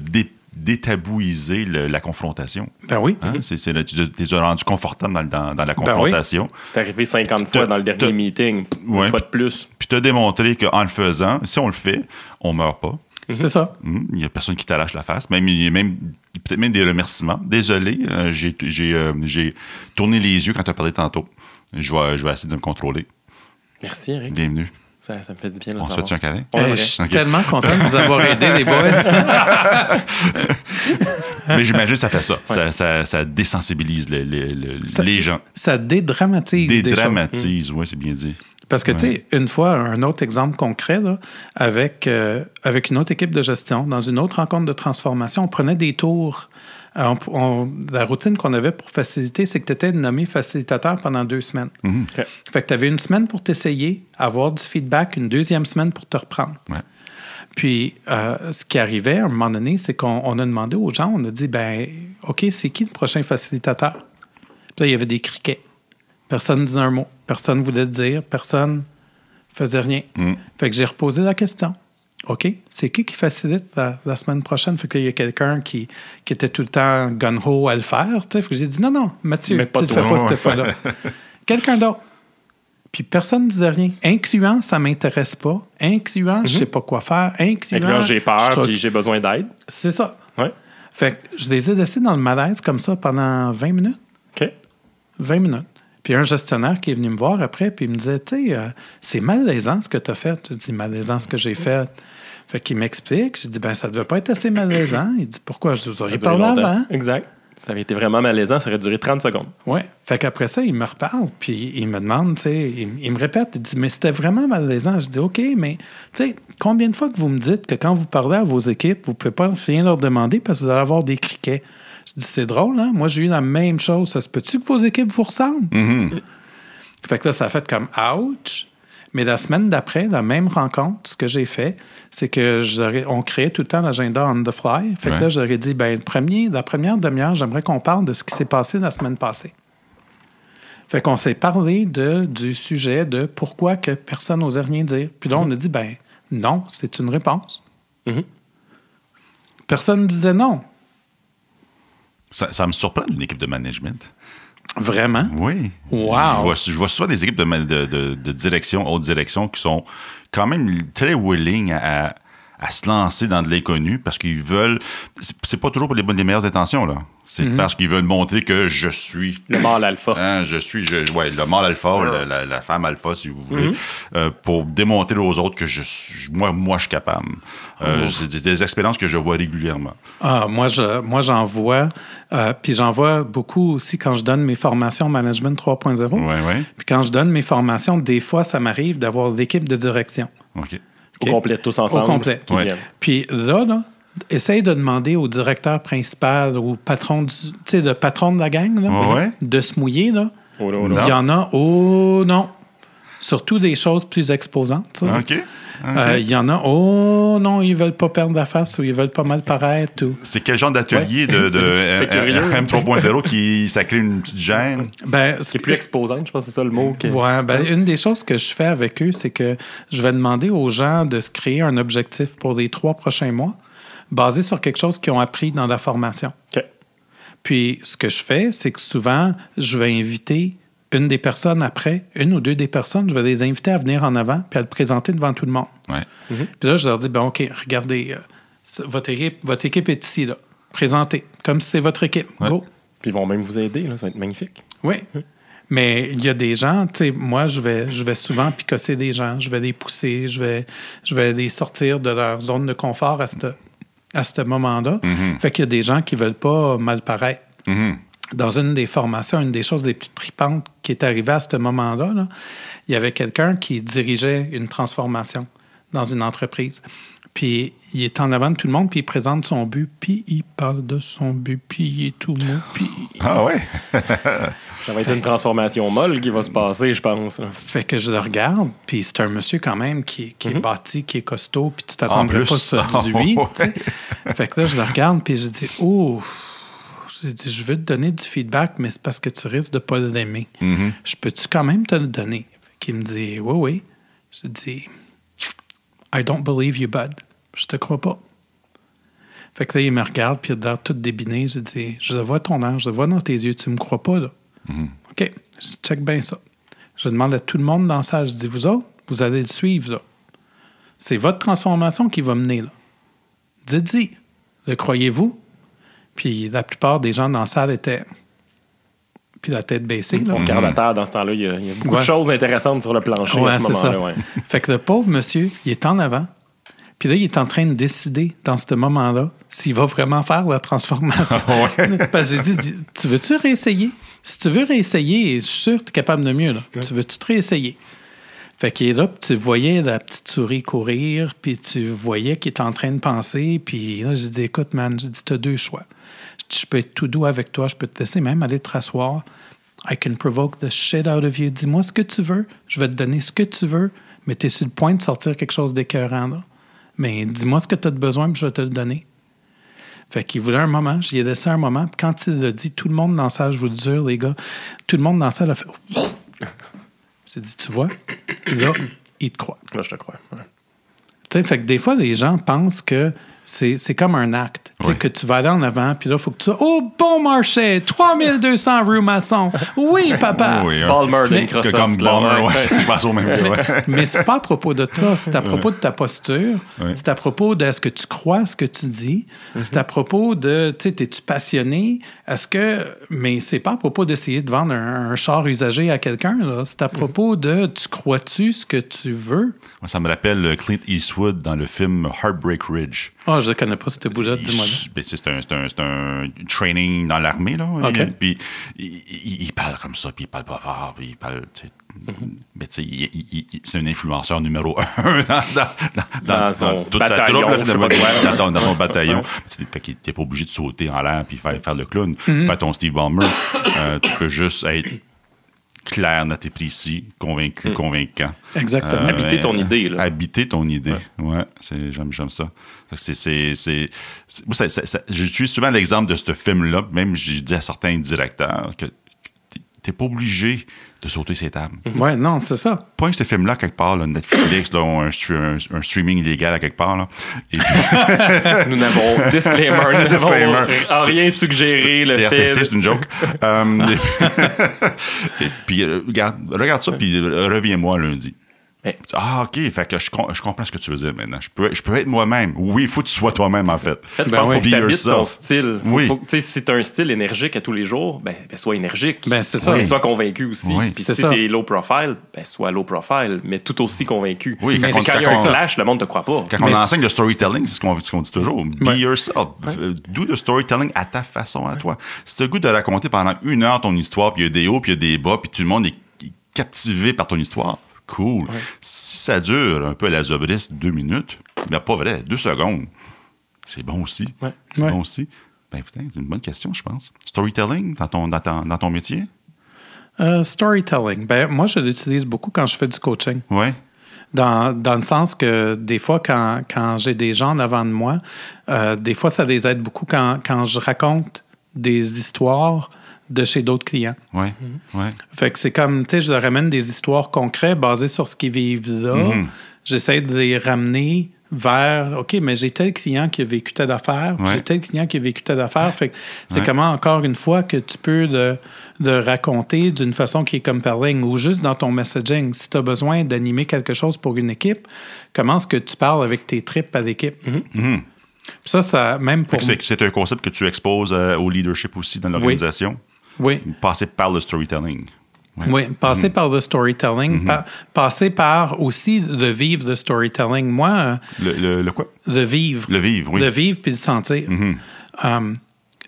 détabouisé la confrontation. Ben oui. Tu les as rendus confortables dans la confrontation. Oui. C'est arrivé 50 fois dans le dernier meeting. Une fois de plus. Puis tu as démontré qu'en le faisant, si on le fait, on ne meurt pas. C'est ça. Il n'y a personne qui t'arrache la face. Il y a peut-être même des remerciements. Désolé, j'ai tourné les yeux quand tu as parlé tantôt. Je vais essayer de me contrôler. Merci, Eric. Bienvenue. Ça me fait du bien. On se fait-tu un câlin? Je suis tellement content de vous avoir aidé, les boys. Mais j'imagine que ça fait ça. Ouais. Ça désensibilise les gens. Ça dédramatise. Dédramatise, oui, c'est bien dit. Parce que, tu sais, une fois, un autre exemple concret, là, avec une autre équipe de gestion, dans une autre rencontre de transformation, on prenait des tours. La routine qu'on avait pour faciliter, c'est que tu étais nommé facilitateur pendant 2 semaines. Mm-hmm. Okay. Fait que tu avais une semaine pour t'essayer, avoir du feedback, une 2e semaine pour te reprendre. Ouais. Puis, ce qui arrivait à un moment donné, c'est qu'on a demandé aux gens, on a dit, OK, c'est qui le prochain facilitateur? Puis là, il y avait des criquets. Personne ne disait un mot. Personne ne voulait le dire. Personne ne faisait rien. Fait que j'ai reposé la question. OK, c'est qui facilite la semaine prochaine? Fait qu'il y a quelqu'un qui était tout le temps gun-ho à le faire. Fait que j'ai dit, non, Mathieu, tu ne le fais pas cette fois-là. Quelqu'un d'autre. Puis personne ne disait rien. Incluant, ça ne m'intéresse pas. Incluant, je ne sais pas quoi faire. Incluant, j'ai peur puis j'ai besoin d'aide. C'est ça. Ouais. Fait que je les ai laissés dans le malaise comme ça pendant 20 minutes. OK. 20 minutes. Puis un gestionnaire qui est venu me voir après, puis il me disait, tu sais, c'est malaisant ce que tu as fait. Je dis, malaisant ce que j'ai fait. Fait qu'il m'explique. Je dis, ça ne devait pas être assez malaisant. Il dit, pourquoi? Je dis, vous auriez parlé avant. Exact. Ça avait été vraiment malaisant, ça aurait duré 30 secondes. Oui. Fait qu'après ça, il me reparle, puis il me demande, tu sais, il me répète, il dit, mais c'était vraiment malaisant. Je dis, OK, mais, tu sais, combien de fois que vous me dites que quand vous parlez à vos équipes, vous ne pouvez pas rien leur demander parce que vous allez avoir des criquets? Je dis, c'est drôle, hein? Moi, j'ai eu la même chose. Ça se peut-tu que vos équipes vous ressemblent? Mm-hmm. Fait que là, ça a fait comme ouch. Mais la semaine d'après, la même rencontre, ce que j'ai fait, c'est que on créait tout le temps l'agenda on the fly. Fait que là, j'aurais dit, la première demi-heure, j'aimerais qu'on parle de ce qui s'est passé la semaine passée. Fait qu'on s'est parlé du sujet de pourquoi que personne n'osait rien dire. Puis là, on a dit, non, c'est une réponse. Mm-hmm. Personne ne disait non. Ça me surprend d'une équipe de management. Vraiment? Oui. Wow. Je vois souvent des équipes de direction, haute direction, qui sont quand même très willing à se lancer dans de l'inconnu parce qu'ils veulent... C'est pas toujours pour les meilleures intentions, là. C'est parce qu'ils veulent montrer que je suis... Le mâle alpha. Le mâle alpha, la femme alpha, si vous voulez, pour démontrer aux autres que je suis capable. C'est des expériences que je vois régulièrement. Moi, j'en vois. Puis j'en vois beaucoup aussi quand je donne mes formations Management 3.0. Oui. Puis quand je donne mes formations, des fois, ça m'arrive d'avoir l'équipe de direction. OK. Au complet, tous ensemble. Au complet. Puis là, essaye de demander au directeur principal, au patron le patron de la gang, là, de se mouiller. Là. Oh, Il y en a, non. Surtout des choses plus exposantes. Là. OK. Il y en a, non, ils veulent pas perdre la face ou ils veulent pas mal paraître. C'est quel genre d'atelier de M3.0 qui ça crée une petite gêne? C'est plus exposante, je pense que c'est ça le mot. Une des choses que je fais avec eux, c'est que je vais demander aux gens de se créer un objectif pour les 3 prochains mois basé sur quelque chose qu'ils ont appris dans la formation. Okay. Puis, ce que je fais, c'est que souvent, je vais inviter une des personnes après, une ou deux des personnes, je vais les inviter à venir en avant puis à le présenter devant tout le monde. Ouais. Puis là, je leur dis, OK, regardez, votre équipe est ici, là. Présentez, comme si c'est votre équipe. Ouais. Go. Puis ils vont même vous aider, là, ça va être magnifique. Oui. Mais il y a des gens, tu sais, moi, je vais souvent picosser des gens, je vais les pousser, je vais les sortir de leur zone de confort à ce moment-là. Fait qu'il y a des gens qui ne veulent pas mal paraître. Dans une des formations, une des choses les plus tripantes qui est arrivée à ce moment-là, là, il y avait quelqu'un qui dirigeait une transformation dans une entreprise. Puis il est en avant de tout le monde, puis il présente son but, puis il parle de son but, puis il est tout mou, puis... Ah ouais? Ça va être une transformation molle qui va se passer, je pense. Fait que je le regarde, puis c'est un monsieur quand même qui est bâti, qui est costaud, puis tu t'attendrais pas ça de lui. T'sais. Fait que là, je le regarde, puis je dis « Oh! » Je veux te donner du feedback, mais c'est parce que tu risques de ne pas l'aimer. Je peux-tu quand même te le donner? Fait qu'il me dit « Oui. » Je dis « I don't believe you, bud. Je te crois pas. » Fait que là, il me regarde, puis il a l'air tout débiné. Je dis « Je le vois ton air, je le vois dans tes yeux, tu me crois pas, là. OK, je check bien ça. Je demande à tout le monde dans la salle, je dis « Vous autres, vous allez le suivre, là. C'est votre transformation qui va mener, là. Dites-y, le croyez-vous? » Puis la plupart des gens dans la salle étaient puis la tête baissée. Là. On regarde à terre dans ce temps-là. Il y a beaucoup de choses intéressantes sur le plancher à ce moment-là. Ouais. Fait que le pauvre monsieur, il est en avant. Puis là, il est en train de décider, dans ce moment-là, s'il va vraiment faire la transformation. Parce que j'ai dit, tu veux-tu réessayer? Si tu veux réessayer, je suis sûr que tu es capable de mieux. Là. Tu veux-tu te réessayer? Fait qu'il est là, puis tu voyais la petite souris courir, puis tu voyais qu'il est en train de penser. Puis là, j'ai dit, écoute, man, j'ai dit, tu as 2 choix. Je peux être tout doux avec toi, je peux te laisser même aller te rasseoir. I can provoke the shit out of you. Dis-moi ce que tu veux, je vais te donner ce que tu veux, mais tu es sur le point de sortir quelque chose d'écœurant, là. Mais dis-moi ce que tu as de besoin, puis je vais te le donner. Fait qu'il voulait un moment, j'y ai laissé un moment, puis quand il l'a dit, tout le monde dans la salle, je vous le jure, les gars, tout le monde dans la salle a fait... J'ai dit, tu vois, là, il te croit. Là, je te crois. Ouais. Tu sais, fait que des fois, les gens pensent que c'est comme un acte. Tu sais, que tu vas aller en avant, puis là, il faut que tu... Oh, bon marché! 3200 rue Masson! Oui, papa! Oui, Ballmer de Microsoft. Comme Ballmer, je pense au même gars. Ouais. Mais c'est pas à propos de ça. C'est à propos de ta posture. Ouais. C'est à propos de ce que tu crois, ce que tu dis. C'est à propos de... Tu sais, es-tu passionné? Est-ce que... Mais c'est pas à propos d'essayer de vendre un char usagé à quelqu'un, là. C'est à propos de... Tu crois-tu ce que tu veux? Moi, ça me rappelle Clint Eastwood dans le film Heartbreak Ridge. Ah, je ne connais pas ce bout-là, dis-moi. C'est un training dans l'armée, là. Okay. Puis il parle comme ça, puis il parle pas fort, puis il parle... Mais tu sais, c'est un influenceur numéro 1 dans son bataillon. Dans son bataillon. Fait qu'il n'était pas obligé de sauter en l'air puis faire le clown. Faire ton Steve Ballmer. Tu peux juste être clair, net et précis, convaincu, convaincant. Exactement. Habiter ton idée. Là. Habiter ton idée. Ouais, j'aime ça. J'utilise souvent l'exemple de ce film-là. Même, j'ai dit à certains directeurs que t'es pas obligé de sauter ces tables. Ouais, non, c'est ça. Pas ce film-là, quelque part, là, Netflix, là, un streaming illégal à quelque part. Là. Et puis... nous n'avons disclaimer. Rien suggéré. C'est RTC, c'est une joke. Et puis, regarde ça, puis reviens-moi lundi. Ah, OK. Fait que je comprends ce que tu veux dire maintenant. Je peux être moi-même. Oui, il faut que tu sois toi-même, en fait. Je pense qu'il faut que tu habites ton style. Si tu as un style énergique à tous les jours, sois énergique. C'est ça. Sois convaincu aussi. Puis si tu es low profile, sois low profile, mais tout aussi convaincu. Oui, quand il y a un clash, le monde ne te croit pas. Quand on enseigne le storytelling, c'est ce qu'on dit toujours. Be yourself. Do the storytelling à ta façon, à toi. Si tu as le goût de raconter pendant 1 heure ton histoire, puis il y a des hauts, puis il y a des bas, puis tout le monde est captivé par ton histoire, cool. Ouais. Si ça dure un peu à la Zobris 2 minutes, mais pas vrai, 2 secondes, c'est bon aussi. Ouais. C'est bon aussi. Putain, c'est une bonne question, je pense. Storytelling dans ton métier? Storytelling. Moi, je l'utilise beaucoup quand je fais du coaching. Oui. Dans le sens que des fois, quand j'ai des gens en avant de moi, des fois, ça les aide beaucoup quand je raconte des histoires de chez d'autres clients. Oui, oui. Fait que c'est comme, tu sais, je leur ramène des histoires concrètes basées sur ce qu'ils vivent là. J'essaie de les ramener vers, OK, mais j'ai tel client qui a vécu telle affaire, j'ai tel client qui a vécu telle affaire. Fait que c'est comment, encore une fois, que tu peux le raconter d'une façon qui est compelling ou juste dans ton messaging. Si tu as besoin d'animer quelque chose pour une équipe, comment est-ce que tu parles avec tes tripes à l'équipe? Ça, même pour... C'est un concept que tu exposes au leadership aussi dans l'organisation? Oui. Passer par le storytelling. Oui, passer par le storytelling. Passer par aussi le vivre le storytelling. Moi... Le quoi? Le vivre. Le vivre, oui. Le vivre puis le sentir. Tu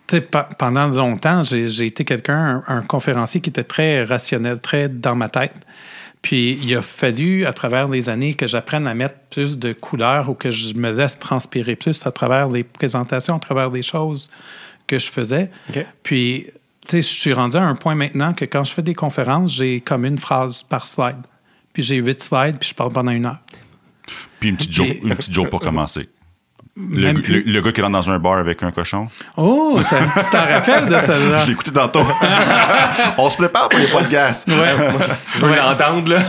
sais, pendant longtemps, j'ai été un conférencier qui était très rationnel, très dans ma tête. Puis il a fallu, à travers les années, que j'apprenne à mettre plus de couleurs ou que je me laisse transpirer plus à travers les présentations, à travers les choses que je faisais. Okay. Puis, tu sais, je suis rendu à un point maintenant que quand je fais des conférences, j'ai comme une phrase par slide. Puis j'ai 8 slides, puis je parle pendant 1 heure. Puis une petite joke pour commencer. Le gars qui rentre dans un bar avec un cochon. Oh, tu t'en rappelles de celle-là? Je l'ai écouté tantôt. On se prépare pour les podcasts. Ouais, je peux l'entendre, là.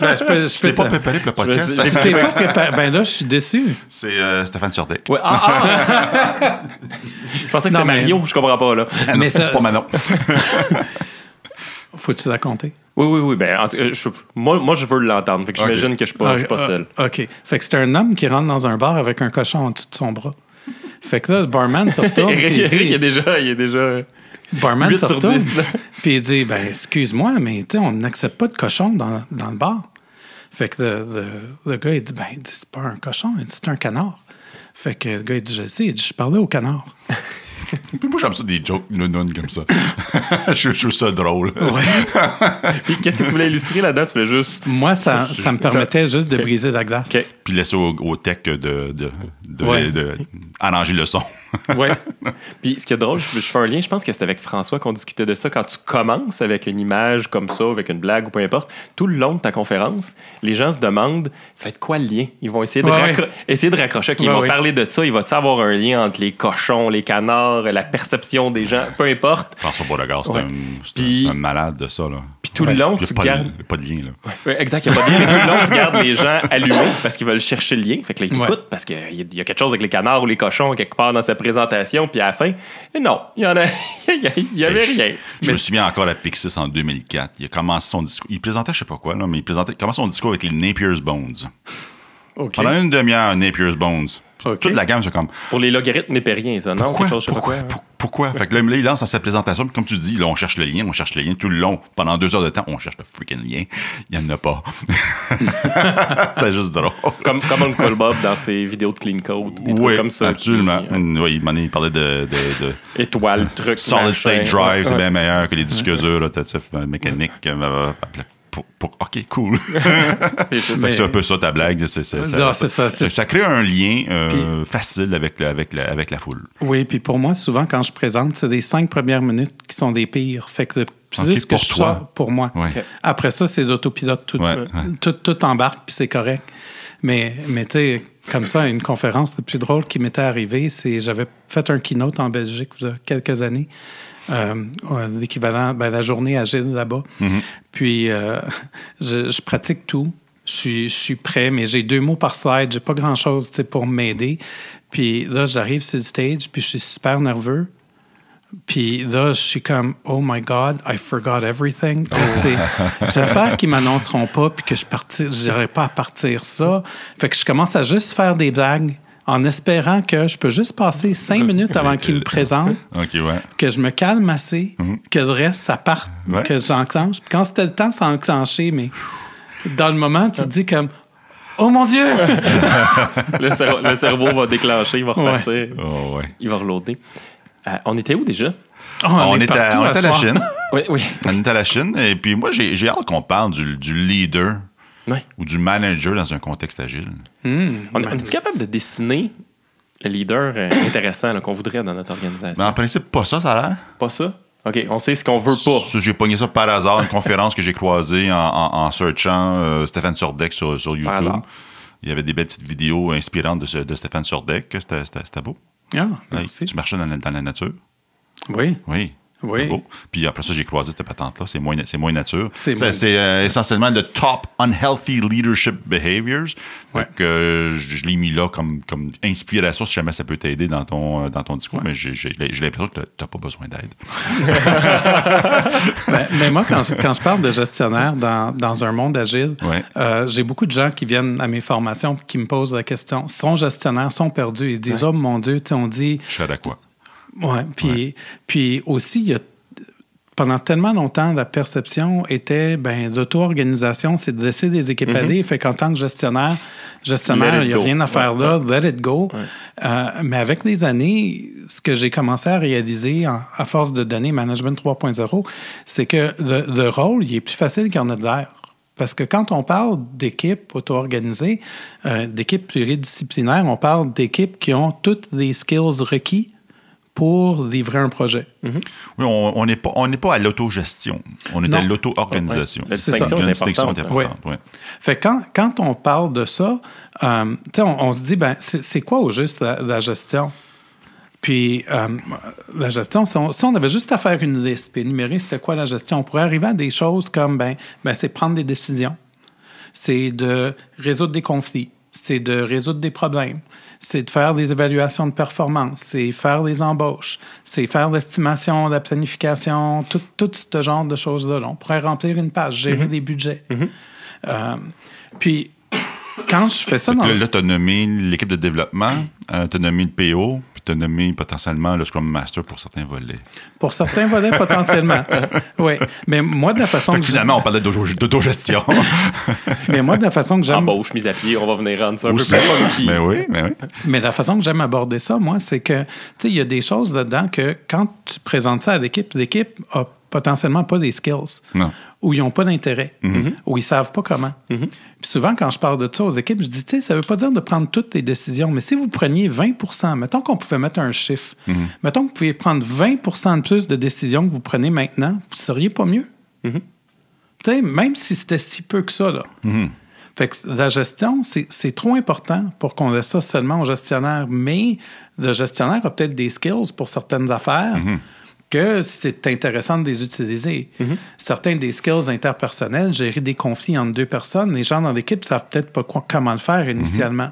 Je t'ai pas préparé pour le podcast. Je t'ai pas préparé. Ben là, je suis déçu. C'est Stéphane Surdec. Ouais. Je pensais que c'était Mario, je comprends pas, là. Mais c'est pas Manon. Faut-tu la compter? Oui. Ben, en tout cas, moi, je veux l'entendre. Fait que j'imagine que je suis pas seul. OK. Fait que c'est un homme qui rentre dans un bar avec un cochon en dessous de son bras. Fait que là, le barman se retourne. Eric, il est déjà... barman se retourne, puis il dit, ben excuse-moi, mais on n'accepte pas de cochon dans le bar. Fait que le gars, il dit, ben c'est pas un cochon, il dit, c'est un canard. Fait que le gars, il dit, je sais, il dit, je parlais au canard. Moi, j'aime ça des jokes nounounes comme ça. je trouve ça drôle. Ouais. Puis qu'est-ce que tu voulais illustrer là-dedans? Tu voulais juste... Moi, ça me permettait juste de briser la glace. Okay. Puis laisser au tech de arranger le son. Oui. Puis ce qui est drôle, je fais un lien, je pense que c'était avec François qu'on discutait de ça. Quand tu commences avec une image comme ça, avec une blague ou peu importe, tout le long de ta conférence, les gens se demandent, ça va être quoi le lien? Ils vont essayer de raccrocher. Ils vont parler de ça. Il va-tu avoir un lien entre les cochons, les canards, la perception des gens, peu importe. François Beauregard, c'est un malade de ça. Là. Puis tout le long, tu gardes... Il n'y a pas de lien. Là. Ouais, exact, il n'y a pas de lien. Mais tout le long, tu gardes les gens allumés parce qu'ils veulent chercher le lien. Fait que là, ils t'écoutent parce qu'il y a quelque chose avec les canards ou les cochons quelque part dans sa présentation. Puis à la fin, non, il y avait rien. Je me souviens encore à Pixis en 2004. Il a commencé son discours. Il présentait, je sais pas quoi, là, mais il commençait son discours avec les Napier's Bones. Okay. Pendant une demi-heure, Napier's Bones. Okay. Toute la gamme, c'est comme... C'est pour les logarithmes népériens, ça, non? Pourquoi? Fait que là, il lance dans sa présentation, puis comme tu dis, là, on cherche le lien tout le long. Pendant 2 heures de temps, on cherche le freaking lien. Il n'y en a pas. C'était juste drôle. Comme Uncle Bob dans ses vidéos de Clean Code. Des trucs comme ça. Absolument. Oui, il parlait de étoiles, trucs. Solid State Drive, c'est bien meilleur que les disques durs, mécaniques. OK, cool. C'est un peu ça ta blague. Ça crée un lien facile avec la foule. Oui, puis pour moi, souvent, quand je présente, c'est les 5 premières minutes qui sont des pires. Fait que plus que je sors pour moi. Ouais. Okay. Après ça, c'est l'autopilote. Tout embarque, puis c'est correct. Mais tu sais, comme ça, une conférence, le plus drôle qui m'était arrivé, c'est j'avais fait un keynote en Belgique il y a quelques années. L'équivalent, la journée agile là-bas. Mm-hmm. Puis, je pratique tout. Je suis prêt, mais j'ai 2 mots par slide. J'ai pas grand-chose pour m'aider. Puis là, j'arrive sur le stage, puis je suis super nerveux. Puis là, je suis comme « Oh my God, I forgot everything. » J'espère qu'ils m'annonceront pas puis que je n'irai pas à partir ça. Fait que je commence à juste faire des blagues en espérant que je peux juste passer 5 minutes avant qu'il me présente, que je me calme assez, que le reste, ça parte, que j'enclenche. Puis quand c'était le temps, ça a enclenché, mais dans le moment, tu te dis comme « Oh mon Dieu! » Le cerveau va déclencher, il va repartir. Il va reloader. On était où déjà? On était à la Chine. Oui. On était à la Chine. Et puis moi, j'ai hâte qu'on parle du leader ou du manager dans un contexte agile. On est-tu capable de dessiner le leader intéressant qu'on voudrait dans notre organisation? Mais en principe, pas ça a l'air. Pas ça? OK, on sait ce qu'on veut pas. J'ai pogné ça par hasard, une conférence que j'ai croisée en searchant Stéphane Sordek sur YouTube. Il y avait des belles petites vidéos inspirantes de Stéphane Sordek. C'était beau. Ah, merci. Tu marchais dans la nature? Oui. C'est beau. Puis après ça, j'ai croisé cette patente-là. C'est moins nature. C'est essentiellement le top unhealthy leadership behaviors. Que je l'ai mis là comme inspiration si jamais ça peut t'aider dans ton discours. Mais j'ai l'impression que tu n'as pas besoin d'aide. mais moi, quand je parle de gestionnaire dans un monde agile, j'ai beaucoup de gens qui viennent à mes formations et qui me posent la question, sont gestionnaires, sont perdus. Ils disent, oh mon Dieu, on dit... Je suis à quoi? Oui, puis aussi, il y a pendant tellement longtemps, la perception était, l'auto-organisation, c'est de laisser des équipes aller. Fait qu'en tant que gestionnaire, il n'y a rien à faire là, let it go. Mais avec les années, ce que j'ai commencé à réaliser à force de donner Management 3.0, c'est que le rôle, il est plus facile qu'il y en a de l'air. Parce que quand on parle d'équipes auto-organisées, d'équipes pluridisciplinaires, on parle d'équipes qui ont toutes les skills requis pour livrer un projet. Oui, on n'est pas à l'autogestion. On est à l'auto-organisation. La distinction est importante. Fait que quand on parle de ça, on se dit, c'est quoi au juste la gestion? Puis la gestion, si on avait juste à faire une liste puis énumérer c'était quoi la gestion, on pourrait arriver à des choses comme, c'est prendre des décisions, c'est de résoudre des conflits, c'est de résoudre des problèmes, c'est de faire des évaluations de performance, c'est faire des embauches, c'est faire l'estimation, la planification, tout ce genre de choses-là. On pourrait remplir une page, gérer des budgets. Puis, quand je fais ça... Là, tu as nommé l'équipe de développement, tu as nommé le PO, puis tu as nommé potentiellement le Scrum Master pour certains volets. Pour certains volets, potentiellement. Oui. Mais moi, de la façon que finalement, on parlait d'autogestion. Mais moi, de la façon que j'aime... Embauche, mise à pied, on va venir rendre ça un peu plus funky. Mais oui. Mais la façon que j'aime aborder ça, moi, c'est que, tu sais, il y a des choses là-dedans que quand tu présentes ça à l'équipe a potentiellement pas des skills. Non. Ou ils n'ont pas d'intérêt. Ou ils ne savent pas comment. Puis souvent, quand je parle de ça aux équipes, je dis, tu sais, ça ne veut pas dire de prendre toutes les décisions, mais si vous preniez 20 mettons qu'on pouvait mettre un chiffre, mettons que vous pouviez prendre 20 de plus de décisions que vous prenez maintenant, vous ne seriez pas mieux. Tu sais, même si c'était si peu que ça, là. Fait que la gestion, c'est trop important pour qu'on laisse ça seulement au gestionnaire. Mais le gestionnaire a peut-être des skills pour certaines affaires que c'est intéressant de les utiliser. Certains des skills interpersonnels, gérer des conflits entre deux personnes, les gens dans l'équipe ne savent peut-être pas comment le faire initialement.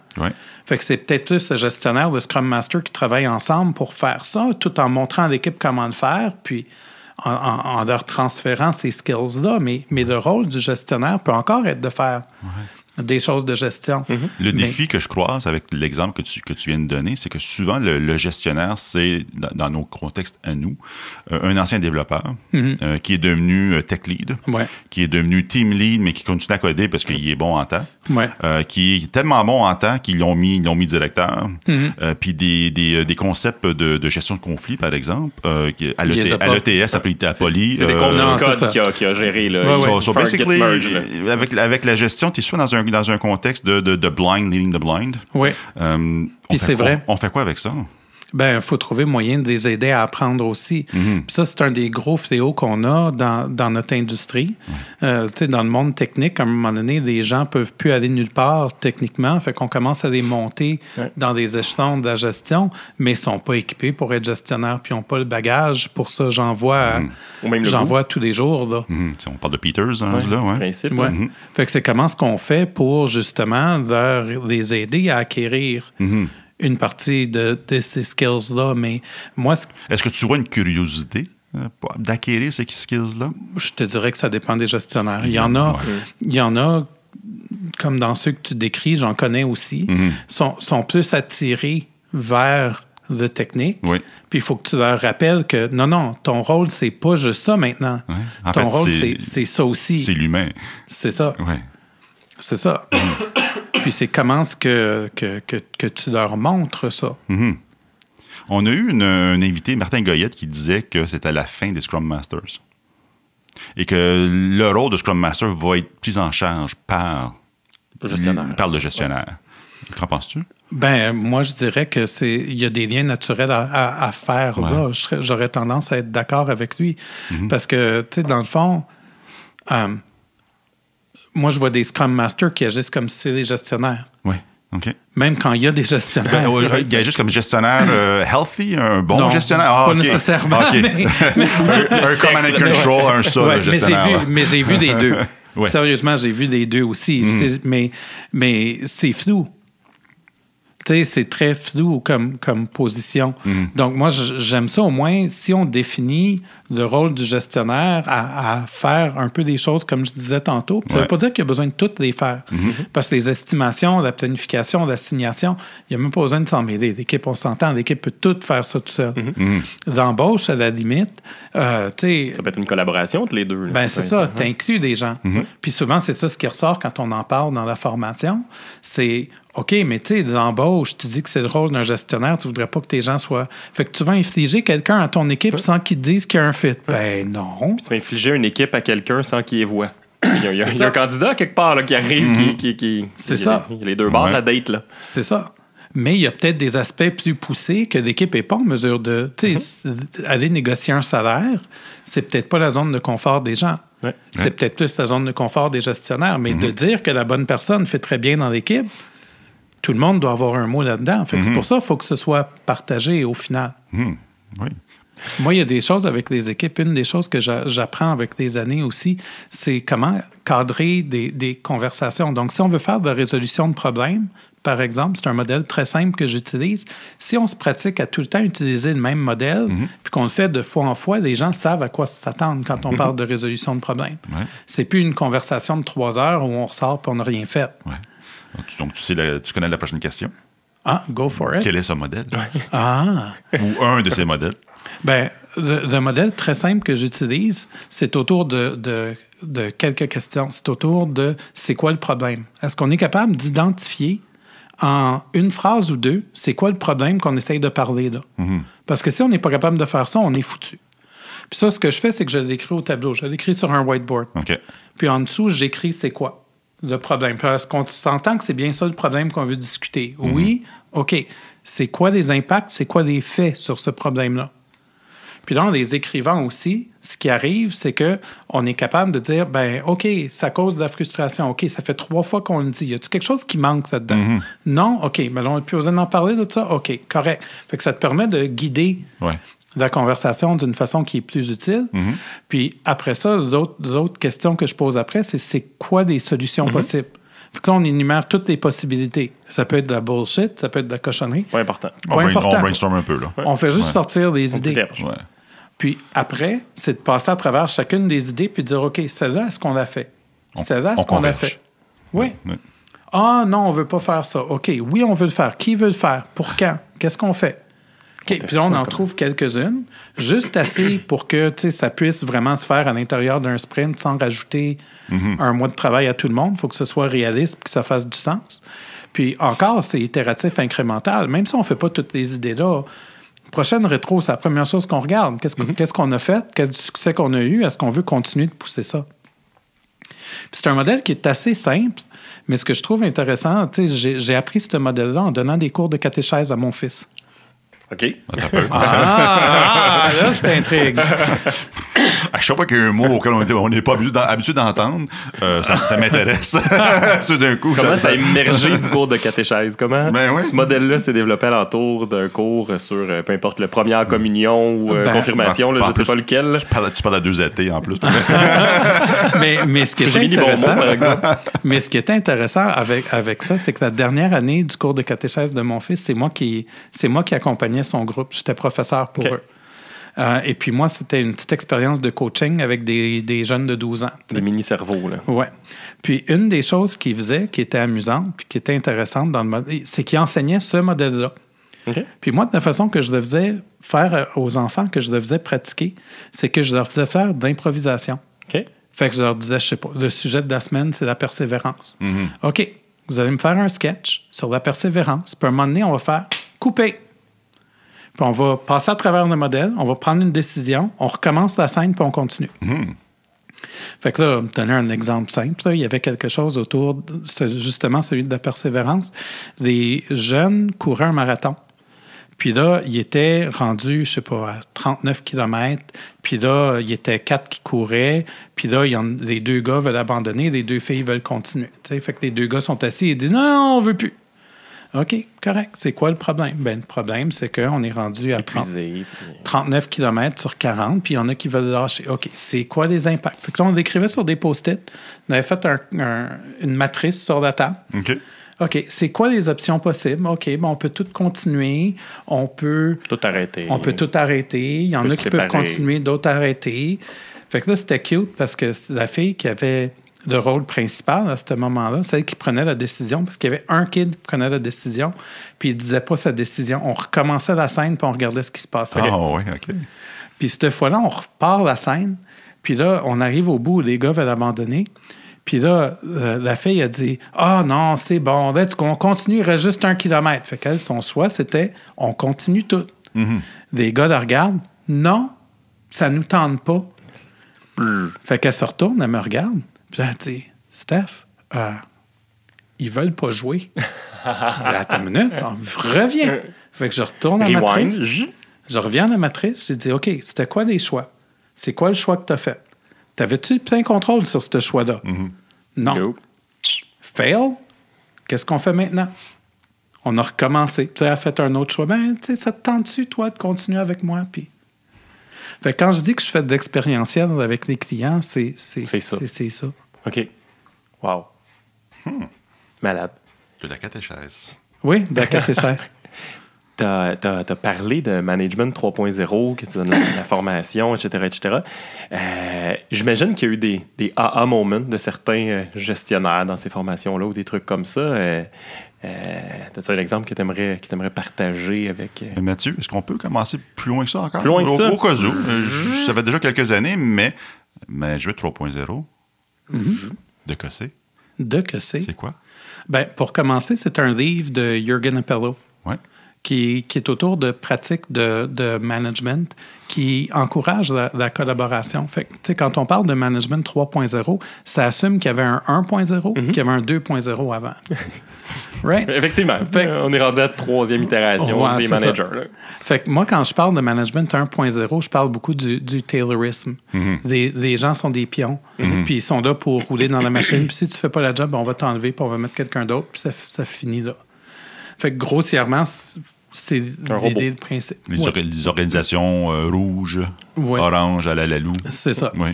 Fait que c'est peut-être plus le gestionnaire, le Scrum Master qui travaille ensemble pour faire ça, tout en montrant à l'équipe comment le faire, puis en leur transférant ces skills-là. Mais le rôle du gestionnaire peut encore être de faire des choses de gestion. Le défi que je croise avec l'exemple que tu viens de donner, c'est que souvent, le gestionnaire, c'est, dans nos contextes à nous, un ancien développeur qui est devenu tech lead, qui est devenu team lead, mais qui continue à coder parce qu'il est bon en temps, qui est tellement bon en temps qu'ils l'ont mis directeur, puis des concepts de gestion de conflit, par exemple, à l'ETS, à Poly. C'est des conflits de code qui a géré. So basically, avec la gestion, tu es souvent dans un contexte de blind leading the blind. Oui. Puis c'est vrai. On fait quoi avec ça? Bien, il faut trouver moyen de les aider à apprendre aussi. Puis ça, c'est un des gros fléaux qu'on a dans notre industrie. Tu sais, dans le monde technique, à un moment donné, les gens ne peuvent plus aller nulle part techniquement. Fait qu'on commence à les monter dans des échelons de la gestion, mais ils ne sont pas équipés pour être gestionnaires, puis ils n'ont pas le bagage. Pour ça, j'en vois tous les jours. Là. On parle de Peters, là. Principe. Fait que c'est comment ce qu'on fait pour, justement, les aider à acquérir une partie de ces skills-là, mais moi... Est-ce que tu vois une curiosité d'acquérir ces skills-là? Je te dirais que ça dépend des gestionnaires. Il y en a, comme dans ceux que tu décris, j'en connais aussi, sont plus attirés vers le technique. Puis il faut que tu leur rappelles que non, ton rôle, c'est pas juste ça maintenant. Ton rôle, c'est ça aussi. C'est l'humain. C'est ça. C'est ça. Puis c'est comment est-ce que tu leur montres ça. On a eu un invité, Martin Goyette, qui disait que c'était la fin des Scrum Masters. Et que le rôle de Scrum Master va être pris en charge par le gestionnaire. Qu'en penses-tu? Ben, moi, je dirais que il y a des liens naturels à faire là. J'aurais tendance à être d'accord avec lui. Parce que, tu sais, dans le fond... moi, je vois des Scrum Masters qui agissent comme si c'était des gestionnaires. Oui, OK. Même quand il y a des gestionnaires. Il agissent comme gestionnaire healthy, un bon gestionnaire? Pas nécessairement. Mais un command and control, un seul gestionnaire. Mais j'ai vu les deux. Sérieusement, j'ai vu les deux aussi. Mais c'est flou. Tu sais, c'est très flou comme position. Donc, moi, j'aime ça au moins si on définit le rôle du gestionnaire à faire un peu des choses comme je disais tantôt. Ça ne veut pas dire qu'il y a besoin de toutes les faire. Parce que les estimations, la planification, l'assignation, il n'y a même pas besoin de s'en mêler. L'équipe, on s'entend, l'équipe peut tout faire ça tout seul. L'embauche, à la limite, tu sais... Ça peut être une collaboration entre les deux. Ben c'est ça, tu inclus des gens. Puis souvent, c'est ça ce qui ressort quand on en parle dans la formation. C'est... OK, mais tu sais, l'embauche, tu dis que c'est le rôle d'un gestionnaire, tu voudrais pas que tes gens soient... Fait que tu vas infliger quelqu'un à ton équipe sans qu'il te dise qu'il y a un fit. Ben non. Puis tu vas infliger une équipe à quelqu'un sans qu'il y voie. Il y a un candidat quelque part là, qui arrive, qui c'est ça. Il y a les deux bords de la date. Là. C'est ça. Mais il y a peut-être des aspects plus poussés que l'équipe n'est pas en mesure de... Tu sais, aller négocier un salaire, c'est peut-être pas la zone de confort des gens. C'est peut-être plus la zone de confort des gestionnaires. Mais de dire que la bonne personne fait très bien dans l'équipe... Tout le monde doit avoir un mot là-dedans. Fait que c'est pour ça qu'il faut que ce soit partagé au final. Moi, il y a des choses avec les équipes. Une des choses que j'apprends avec les années aussi, c'est comment cadrer des conversations. Donc, si on veut faire de la résolution de problèmes, par exemple, c'est un modèle très simple que j'utilise. Si on se pratique à tout le temps utiliser le même modèle, puis qu'on le fait de fois en fois, les gens savent à quoi s'attendre quand on parle de résolution de problèmes. C'est plus une conversation de 3 heures où on ressort et on n'a rien fait. Donc, tu connais la prochaine question? Ah, go for it. Quel est ce modèle? Ah! Ou un de ces modèles? Bien, le modèle très simple que j'utilise, c'est autour de quelques questions. C'est autour de c'est quoi le problème? Est-ce qu'on est capable d'identifier en une phrase ou deux, c'est quoi le problème qu'on essaye de parler là? Mm-hmm. Parce que si on n'est pas capable de faire ça, on est foutu. Puis ça, ce que je fais, c'est que je l'écris au tableau. Je l'écris sur un whiteboard. Okay. Puis en dessous, j'écris c'est quoi le problème. Puis est-ce qu'on s'entend que c'est bien ça le problème qu'on veut discuter? Mm-hmm. Oui? OK. C'est quoi les impacts? C'est quoi les faits sur ce problème-là? Puis là, en les écrivant aussi, ce qui arrive, c'est qu'on est capable de dire, ben OK, ça cause de la frustration. OK, ça fait 3 fois qu'on le dit. Y a-t-il quelque chose qui manque là-dedans? Mm-hmm. Non? OK, mais là, on n'a plus osé en parler de ça? OK, correct. Fait que ça te permet de guider la conversation d'une façon qui est plus utile. Mm-hmm. Puis après ça, l'autre question que je pose après, c'est quoi des solutions possibles? Fait que là, on énumère toutes les possibilités. Ça peut être de la bullshit, ça peut être de la cochonnerie. Pas important. Pas important. On brainstorm un peu, là. On fait juste sortir des idées. Ouais. Puis après, c'est de passer à travers chacune des idées puis de dire, OK, celle-là, est-ce qu'on l'a fait? Celle-là, est-ce qu'on l'a fait? Oui. Ah non, on veut pas faire ça. OK, oui, on veut le faire. Qui veut le faire? Pour quand? Qu'est-ce qu'on fait? OK, puis là, on en trouve quelques-unes, juste assez pour que ça puisse vraiment se faire à l'intérieur d'un sprint sans rajouter un mois de travail à tout le monde. Il faut que ce soit réaliste et que ça fasse du sens. Puis encore, c'est itératif incrémental. Même si on ne fait pas toutes les idées-là, prochaine rétro, c'est la première chose qu'on regarde. Qu'est-ce qu'on a fait? Quel succès qu'on a eu? Est-ce qu'on veut continuer de pousser ça? Puis c'est un modèle qui est assez simple, mais ce que je trouve intéressant, j'ai appris ce modèle-là en donnant des cours de catéchèse à mon fils. OK. Là, je t'intrigue. À chaque fois qu'il y a un mot auquel on n'est pas habitué d'entendre, ça m'intéresse. D'un coup, comment ça a émergé du cours de catéchèse? Comment ce modèle-là s'est développé alentour d'un cours sur, peu importe, le première communion ou confirmation, je ne sais pas lequel. Tu parles à 2 athées en plus. mais ce qui est intéressant, par exemple. Mais ce qui est intéressant avec ça, c'est que la dernière année du cours de catéchèse de mon fils, c'est moi qui accompagnais son groupe. J'étais professeur pour eux. Et puis moi, c'était une petite expérience de coaching avec des jeunes de 12 ans. Des mini-cerveaux, là. Oui. Puis une des choses qu'il faisait, qui était amusante, puis qui était intéressante dans le modèle, c'est qu'il enseignait ce modèle-là. Okay. Puis moi, de la façon que je le faisais faire aux enfants, que je le faisais pratiquer, c'est que je leur faisais faire de l'improvisation. Okay. Fait que je leur disais, je sais pas, le sujet de la semaine, c'est la persévérance. Mm-hmm. OK, vous allez me faire un sketch sur la persévérance, puis à un moment donné, on va faire couper. Puis on va passer à travers le modèle, on va prendre une décision, on recommence la scène, puis on continue. Mm. Fait que là, on me donnait un exemple simple. Là. Il y avait quelque chose autour, justement, celui de la persévérance. Les jeunes couraient un marathon. Puis là, ils étaient rendus, je sais pas, à 39 km. Puis là, il y était 4 qui couraient. Puis là, les 2 gars veulent abandonner, les 2 filles veulent continuer. T'sais? Fait que les 2 gars sont assis et disent « Non, on veut plus. » OK, correct. C'est quoi le problème? Ben, le problème, c'est qu'on est rendu à 39 km sur 40, puis il y en a qui veulent lâcher. OK, c'est quoi les impacts? Fait que là, on l'écrivait sur des post-it. On avait fait une matrice sur la table. OK, c'est quoi les options possibles? OK, ben, on peut tout continuer. On peut tout arrêter. On peut tout arrêter. Il y en a qui peuvent continuer, d'autres arrêter. Fait que là, c'était cute parce que la fille qui avait le rôle principal à ce moment-là, celle qui prenait la décision, parce qu'il y avait un kid qui prenait la décision, puis il ne disait pas sa décision. On recommençait la scène, puis on regardait ce qui se passait. Ah oui, OK. Puis cette fois-là, on repart la scène, puis là, on arrive au bout où les gars veulent abandonner. Puis là, la fille a dit « Ah non, c'est bon, on continue, il reste juste 1 kilomètre. » Fait qu'elle, son choix, c'était « On continue tout. Mm-hmm. » Les gars la regardent « Non, ça nous tente pas. » Fait qu'elle se retourne, elle me regarde. Puis là, elle dit, Steph, ils veulent pas jouer. Je dis, attends une minute, reviens. Fait que je retourne à la matrice. Je reviens à la matrice. J'ai dit, OK, c'était quoi les choix? C'est quoi le choix que tu as fait? T'avais-tu plein contrôle sur ce choix-là? Mm-hmm. Non. No. Fail. Qu'est-ce qu'on fait maintenant? On a recommencé. Puis elle a fait un autre choix. Ben, tu sais, ça te tente-tu, toi, de continuer avec moi? Puis. Fait que quand je dis que je fais de l'expérientiel avec les clients, c'est ça. OK. Wow. Malade. De la catéchèse. Oui, de la catéchèse. T'as parlé de management 3.0, que tu donnes la formation, etc., etc. J'imagine qu'il y a eu des aha moments de certains gestionnaires dans ces formations-là ou des trucs comme ça. As-tu un exemple que tu aimerais partager avec... Mathieu, est-ce qu'on peut commencer plus loin que ça encore? Plus loin que ça? Au cas où. Ça fait déjà quelques années, mais Management 3.0, de que c'est? De que c'est? C'est quoi? Ben, pour commencer, c'est un livre de Jürgen Appelo. Ouais. Qui est autour de pratiques de management qui encourage la collaboration. Fait que, quand on parle de management 3.0, ça assume qu'il y avait un 1.0 qu'il y avait un 2.0 avant. Right? Effectivement. On est rendu à la 3e itération des managers. Là. Fait que moi, quand je parle de management 1.0, je parle beaucoup du Taylorisme. Les gens sont des pions, puis ils sont là pour rouler dans la machine. Puis si tu fais pas la job, on va t'enlever, puis on va mettre quelqu'un d'autre, puis ça finit là. Fait que grossièrement, c'est l'idée, le principe. Les organisations rouges, oranges, à la lalou. C'est ça. Oui.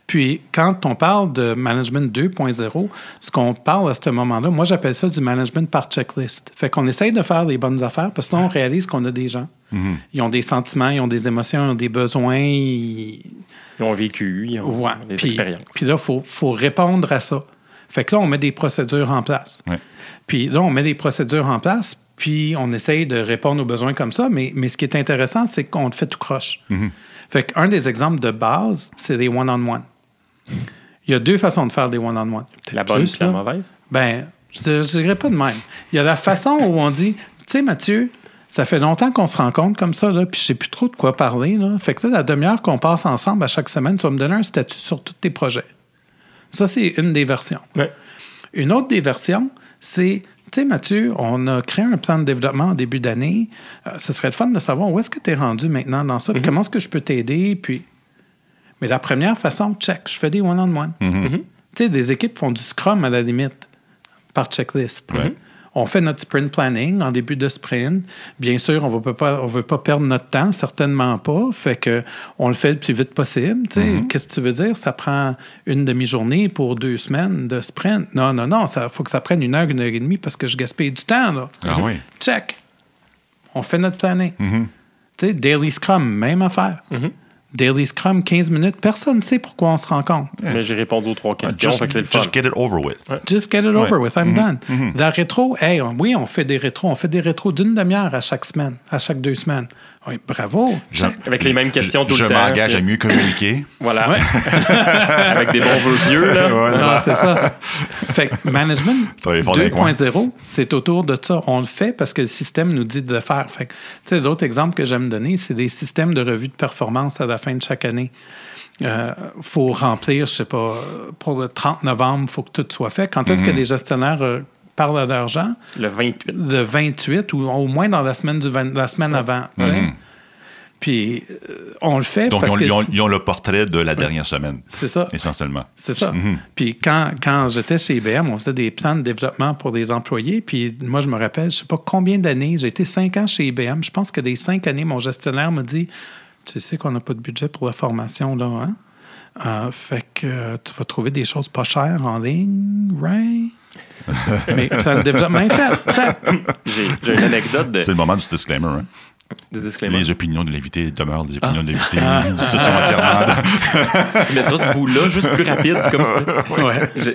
Puis, quand on parle de management 2.0, ce qu'on parle à ce moment-là, moi, j'appelle ça du management par checklist. Fait qu'on essaye de faire les bonnes affaires parce que là, on réalise qu'on a des gens. Ils ont des sentiments, ils ont des émotions, ils ont des besoins. Ils ont vécu, ils ont des expériences. Puis là, il faut répondre à ça. Fait que là, on met des procédures en place. Ouais. Puis là, on met des procédures en place, puis on essaye de répondre aux besoins comme ça. Mais ce qui est intéressant, c'est qu'on le fait tout croche. Fait qu'un des exemples de base, c'est des one-on-one. Il y a 2 façons de faire des one-on-one. La bonne et la mauvaise? Ben, je ne dirais pas de même. Il y a la façon où on dit, tu sais, Mathieu, ça fait longtemps qu'on se rencontre comme ça, là, puis je ne sais plus trop de quoi parler. Là. Fait que là, la demi-heure qu'on passe ensemble à chaque semaine, tu vas me donner un statut sur tous tes projets. Ça, c'est une des versions. Ouais. Une autre des versions, c'est, tu sais, Mathieu, on a créé un plan de développement en début d'année. Ce serait le fun de savoir où est-ce que tu es rendu maintenant dans ça, puis comment est-ce que je peux t'aider, puis... Mais la première façon, check, je fais des one-on-one. Tu sais, des équipes font du scrum à la limite, par checklist. On fait notre sprint planning en début de sprint. Bien sûr, on ne veut pas perdre notre temps, certainement pas. Fait que on le fait le plus vite possible. Qu'est-ce que tu veux dire? Ça prend une demi-journée pour 2 semaines de sprint. Non. Il faut que ça prenne 1 heure, 1 heure et demie parce que je gaspille du temps. Là. Ah oui. Check. On fait notre planning. Tu sais, Daily Scrum, même affaire. Daily Scrum, 15 minutes. Personne ne sait pourquoi on se rencontre. Mais j'ai répondu aux 3 questions, fait que c'est le fun. Just get it over with. Just get it over with. I'm done. La rétro, oui, on fait des rétros. On fait des rétros d'1 demi-heure à chaque semaine, à chaque 2 semaines. Oui, bravo. Avec les mêmes questions tout le temps. Je m'engage à mieux communiquer. Voilà. Avec des bons vœux vieux, là. C'est ça. Fait que management 2.0, c'est autour de ça. On le fait parce que le système nous dit de le faire. Fait que, tu sais, d'autres exemples que j'aime donner, c'est des systèmes de revue de performance à la fin de chaque année. Faut remplir, je sais pas, pour le 30 novembre, il faut que tout soit fait. Quand est-ce que les gestionnaires parlent à leur gens? Le 28. Le 28, ou au moins dans la semaine, la semaine avant. Puis, on le fait donc, parce que... ils ont le portrait de la dernière semaine. C'est ça. Essentiellement. C'est ça. Puis, quand j'étais chez IBM, on faisait des plans de développement pour les employés. Puis, moi, je me rappelle, je ne sais pas combien d'années, j'ai été 5 ans chez IBM. Je pense que des 5 années, mon gestionnaire m'a dit, tu sais qu'on n'a pas de budget pour la formation, là, hein? Fait que tu vas trouver des choses pas chères en ligne, right? Mais le développement est fait. J'ai une anecdote de... C'est le moment du disclaimer, hein? Du disclaimer. Les opinions de l'invité demeurent des opinions de l'invité. Ce sont entièrement... Tu mettras ce bout-là juste plus rapide, comme si...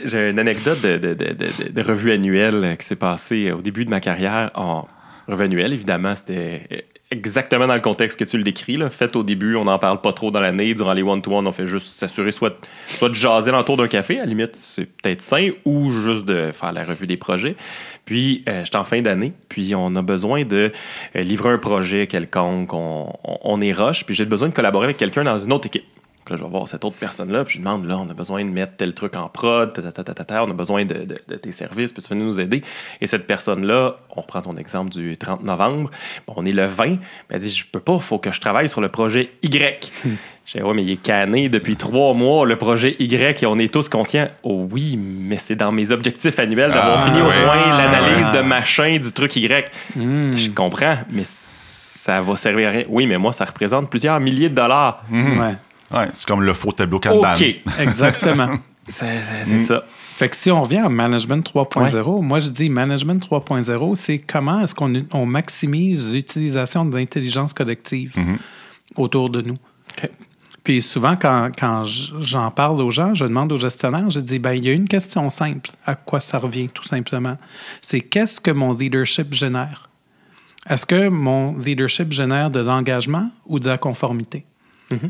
J'ai une anecdote de revue annuelle qui s'est passée au début de ma carrière en revue annuelle. Évidemment, c'était... exactement dans le contexte que tu le décris. Là. Fait au début, on n'en parle pas trop dans l'année. Durant les one-to-one, on fait juste s'assurer soit de jaser l'entour d'un café, à la limite, c'est peut-être sain, ou juste de faire la revue des projets. Puis, j'étais en fin d'année, puis on a besoin de livrer un projet quelconque. On est rush, puis j'ai besoin de collaborer avec quelqu'un dans une autre équipe. Là, je vais voir cette autre personne-là, puis je lui demande, là, on a besoin de mettre tel truc en prod, on a besoin de tes services, puis tu venir nous aider. Et cette personne-là, on reprend ton exemple du 30 novembre, bon, on est le 20, elle dit, je peux pas, il faut que je travaille sur le projet Y. J'ai dit, ouais, mais il est canné depuis 3 mois, le projet Y, et on est tous conscients. Oh oui, mais c'est dans mes objectifs annuels d'avoir fini au moins l'analyse de machin du truc Y. Je comprends, mais ça va servir à rien. Oui, mais moi, ça représente plusieurs milliers de dollars. Ouais, c'est comme le faux tableau Kanban. OK, exactement. c'est ça. Fait que si on revient à Management 3.0, moi je dis Management 3.0, c'est comment est-ce qu'on maximise l'utilisation de l'intelligence collective autour de nous. Okay. Puis souvent, quand j'en parle aux gens, je demande aux gestionnaires, je dis, il y a une question simple. À quoi ça revient, tout simplement? C'est qu'est-ce que mon leadership génère? Est-ce que mon leadership génère de l'engagement ou de la conformité? Mm-hmm.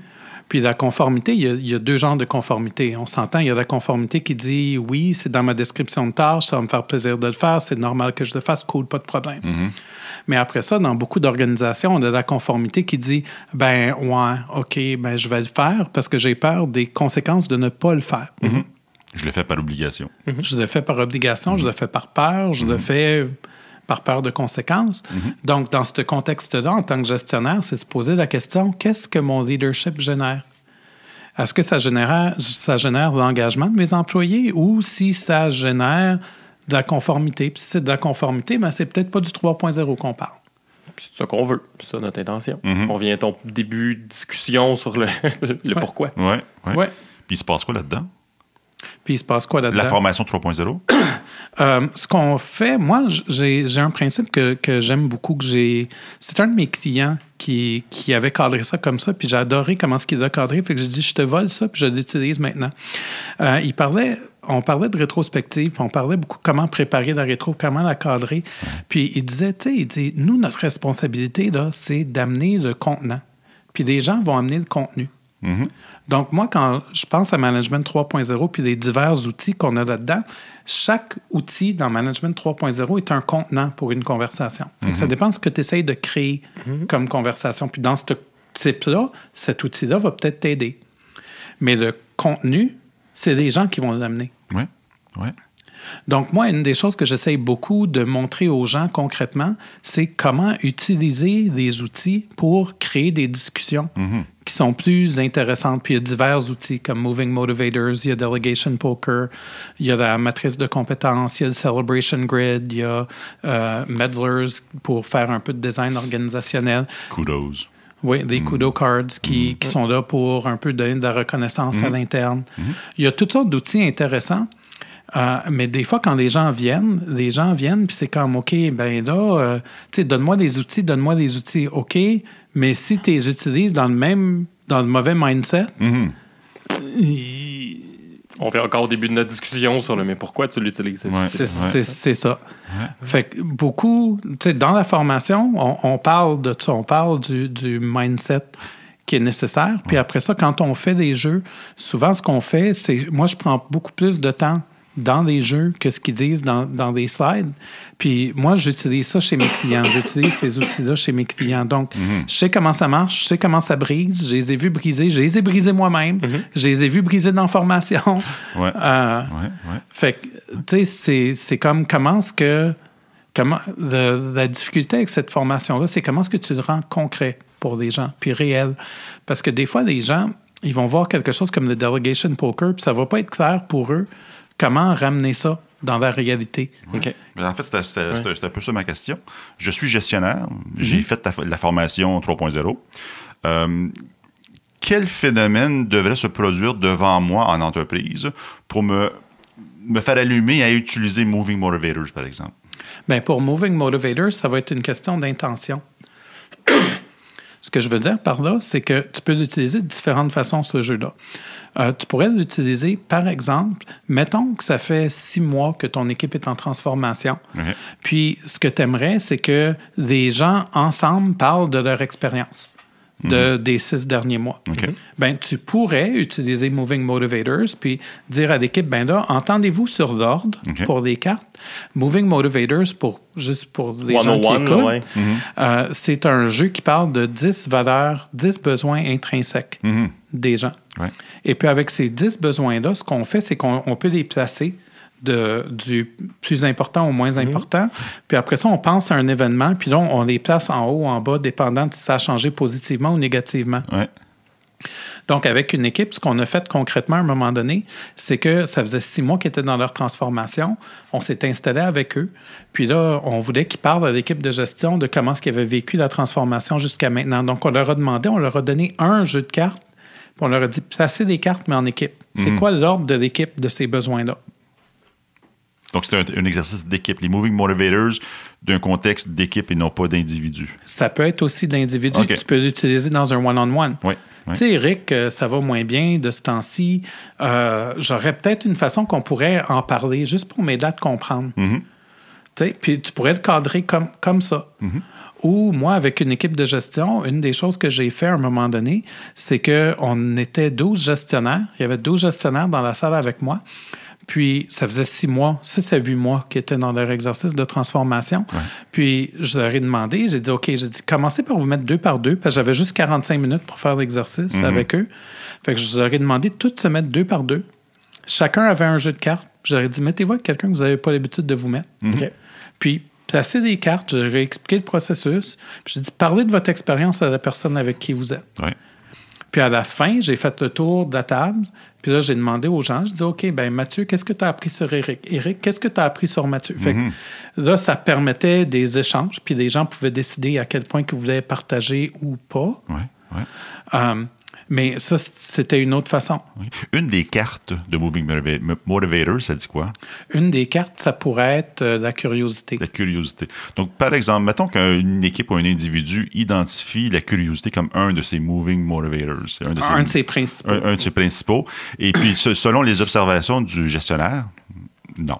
Puis la conformité, il y a deux genres de conformité. On s'entend, il y a la conformité qui dit, oui, c'est dans ma description de tâche, ça va me faire plaisir de le faire, c'est normal que je le fasse, cool, pas de problème. Mm-hmm. Mais après ça, dans beaucoup d'organisations, on a la conformité qui dit, OK, je vais le faire parce que j'ai peur des conséquences de ne pas le faire. Mm-hmm. Je le fais par obligation. Mm-hmm. Je le fais par obligation, je le fais par peur, je le fais par peur de conséquences. Mm-hmm. Donc, dans ce contexte-là, en tant que gestionnaire, c'est se poser la question, qu'est-ce que mon leadership génère? Est-ce que ça génère l'engagement de mes employés ou si ça génère de la conformité? Puis si c'est de la conformité, c'est peut-être pas du 3.0 qu'on parle. Puis c'est ça qu'on veut. C'est ça notre intention. Mm-hmm. On vient à ton début de discussion sur le pourquoi. Oui. Puis il se passe quoi là-dedans? La formation 3.0? Ce qu'on fait, moi, j'ai un principe que j'aime beaucoup. C'est un de mes clients qui avait cadré ça comme ça, puis j'ai adoré comment il l'a cadré. Fait que j'ai dit, je te vole ça, puis je l'utilise maintenant. On parlait de rétrospective, puis on parlait beaucoup comment préparer la rétro, comment la cadrer. Puis il disait, nous, notre responsabilité, là, c'est d'amener le contenant. Puis les gens vont amener le contenu. Mm-hmm. Donc, moi, quand je pense à Management 3.0 puis les divers outils qu'on a là-dedans, chaque outil dans Management 3.0 est un contenant pour une conversation. Mm-hmm. Ça dépend de ce que tu essayes de créer comme conversation. Puis dans ce type-là, cet outil-là va peut-être t'aider. Mais le contenu, c'est les gens qui vont l'amener. Oui. Donc, moi, une des choses que j'essaye beaucoup de montrer aux gens concrètement, c'est comment utiliser les outils pour créer des discussions qui sont plus intéressantes. Puis il y a divers outils comme Moving Motivators, il y a Delegation Poker, il y a la matrice de compétences, il y a le Celebration Grid, il y a Medlers pour faire un peu de design organisationnel. Kudos. Oui, des kudo cards qui sont là pour un peu donner de la reconnaissance à l'interne. Il y a toutes sortes d'outils intéressants. Mais des fois, quand les gens viennent, puis c'est comme, OK, donne-moi des outils, OK, mais si tu les utilises dans le mauvais mindset, on fait encore au début de notre discussion sur le mais pourquoi tu l'utilises? C'est ça. Fait que beaucoup, dans la formation, on parle de ça, on parle du mindset qui est nécessaire. Puis après ça, quand on fait des jeux, souvent, ce qu'on fait, c'est, moi, je prends beaucoup plus de temps dans les jeux que ce qu'ils disent dans des slides. Puis moi, j'utilise ça chez mes clients. J'utilise ces outils-là chez mes clients. Donc, je sais comment ça marche, je sais comment ça brise. Je les ai vus briser. Je les ai brisés moi-même. Je les ai vus briser dans la formation. Fait que, tu sais, c'est comme la difficulté avec cette formation-là, c'est comment est-ce que tu le rends concret pour les gens, puis réel. Parce que des fois, les gens, ils vont voir quelque chose comme le Delegation Poker, puis ça va pas être clair pour eux comment ramener ça dans la réalité. Okay. En fait, c'était un peu ça ma question. Je suis gestionnaire. J'ai fait la formation 3.0. Quel phénomène devrait se produire devant moi en entreprise pour me faire allumer à utiliser Moving Motivators, par exemple? Bien, pour Moving Motivators, ça va être une question d'intention. Ce que je veux dire par là, c'est que tu peux l'utiliser de différentes façons, ce jeu-là. Tu pourrais l'utiliser, par exemple, mettons que ça fait 6 mois que ton équipe est en transformation. Puis, ce que tu aimerais, c'est que les gens, ensemble, parlent de leur expérience des 6 derniers mois. Ben, tu pourrais utiliser Moving Motivators puis dire à l'équipe, ben là, entendez-vous sur l'ordre pour les cartes. Moving Motivators, juste pour les gens qui écoutent, c'est un jeu qui parle de 10 valeurs, 10 besoins intrinsèques des gens. Et puis avec ces 10 besoins-là, ce qu'on fait, c'est qu'on peut les placer du plus important au moins important. Puis après ça, on pense à un événement, puis là, on les place en haut ou en bas, dépendant de si ça a changé positivement ou négativement. Donc, avec une équipe, ce qu'on a fait concrètement à un moment donné, c'est que ça faisait 6 mois qu'ils étaient dans leur transformation. On s'est installé avec eux. Puis là, on voulait qu'ils parlent à l'équipe de gestion de comment est-ce qu'ils avaient vécu la transformation jusqu'à maintenant. Donc, on leur a demandé, on leur a donné un jeu de cartes, puis on leur a dit, placez des cartes, mais en équipe. C'est quoi l'ordre de l'équipe de ces besoins-là? Donc, c'est un exercice d'équipe. Les Moving Motivators, d'un contexte d'équipe et non pas d'individu. Ça peut être aussi d'individu. Okay. Tu peux l'utiliser dans un one-on-one. Oui. Tu sais, Eric, ça va moins bien de ce temps-ci. J'aurais peut-être une façon qu'on pourrait en parler juste pour m'aider à te comprendre. Puis tu pourrais le cadrer comme ça. Ou moi, avec une équipe de gestion, une des choses que j'ai fait à un moment donné, c'est qu'on était 12 gestionnaires. Il y avait 12 gestionnaires dans la salle avec moi. Puis, ça faisait 6 à 8 mois qu'ils étaient dans leur exercice de transformation. Ouais. Puis, je leur ai demandé, j'ai dit, commencez par vous mettre 2 par 2, parce que j'avais juste 45 minutes pour faire l'exercice avec eux. Fait que je leur ai demandé de tous se mettre 2 par 2. Chacun avait un jeu de cartes. Je leur ai dit, mettez-vous avec quelqu'un que vous n'avez pas l'habitude de vous mettre. Okay. Puis, placez des cartes, je leur ai expliqué le processus. Puis, j'ai dit, parlez de votre expérience à la personne avec qui vous êtes. Ouais. Puis, à la fin, j'ai fait le tour de la table. Puis là, j'ai demandé aux gens, je dis, OK, bien, Mathieu, qu'est-ce que tu as appris sur Eric? Eric, qu'est-ce que tu as appris sur Mathieu? Fait que là, ça permettait des échanges, puis les gens pouvaient décider à quel point ils voulaient partager ou pas. Mais ça, c'était une autre façon. Oui. Une des cartes de Moving Motivator, ça dit quoi? Une des cartes, ça pourrait être la curiosité. La curiosité. Donc, par exemple, mettons qu'une équipe ou un individu identifie la curiosité comme un de ses Moving Motivators. C'est un de ses principaux. Un de ses principaux. Et puis, selon les observations du gestionnaire, non.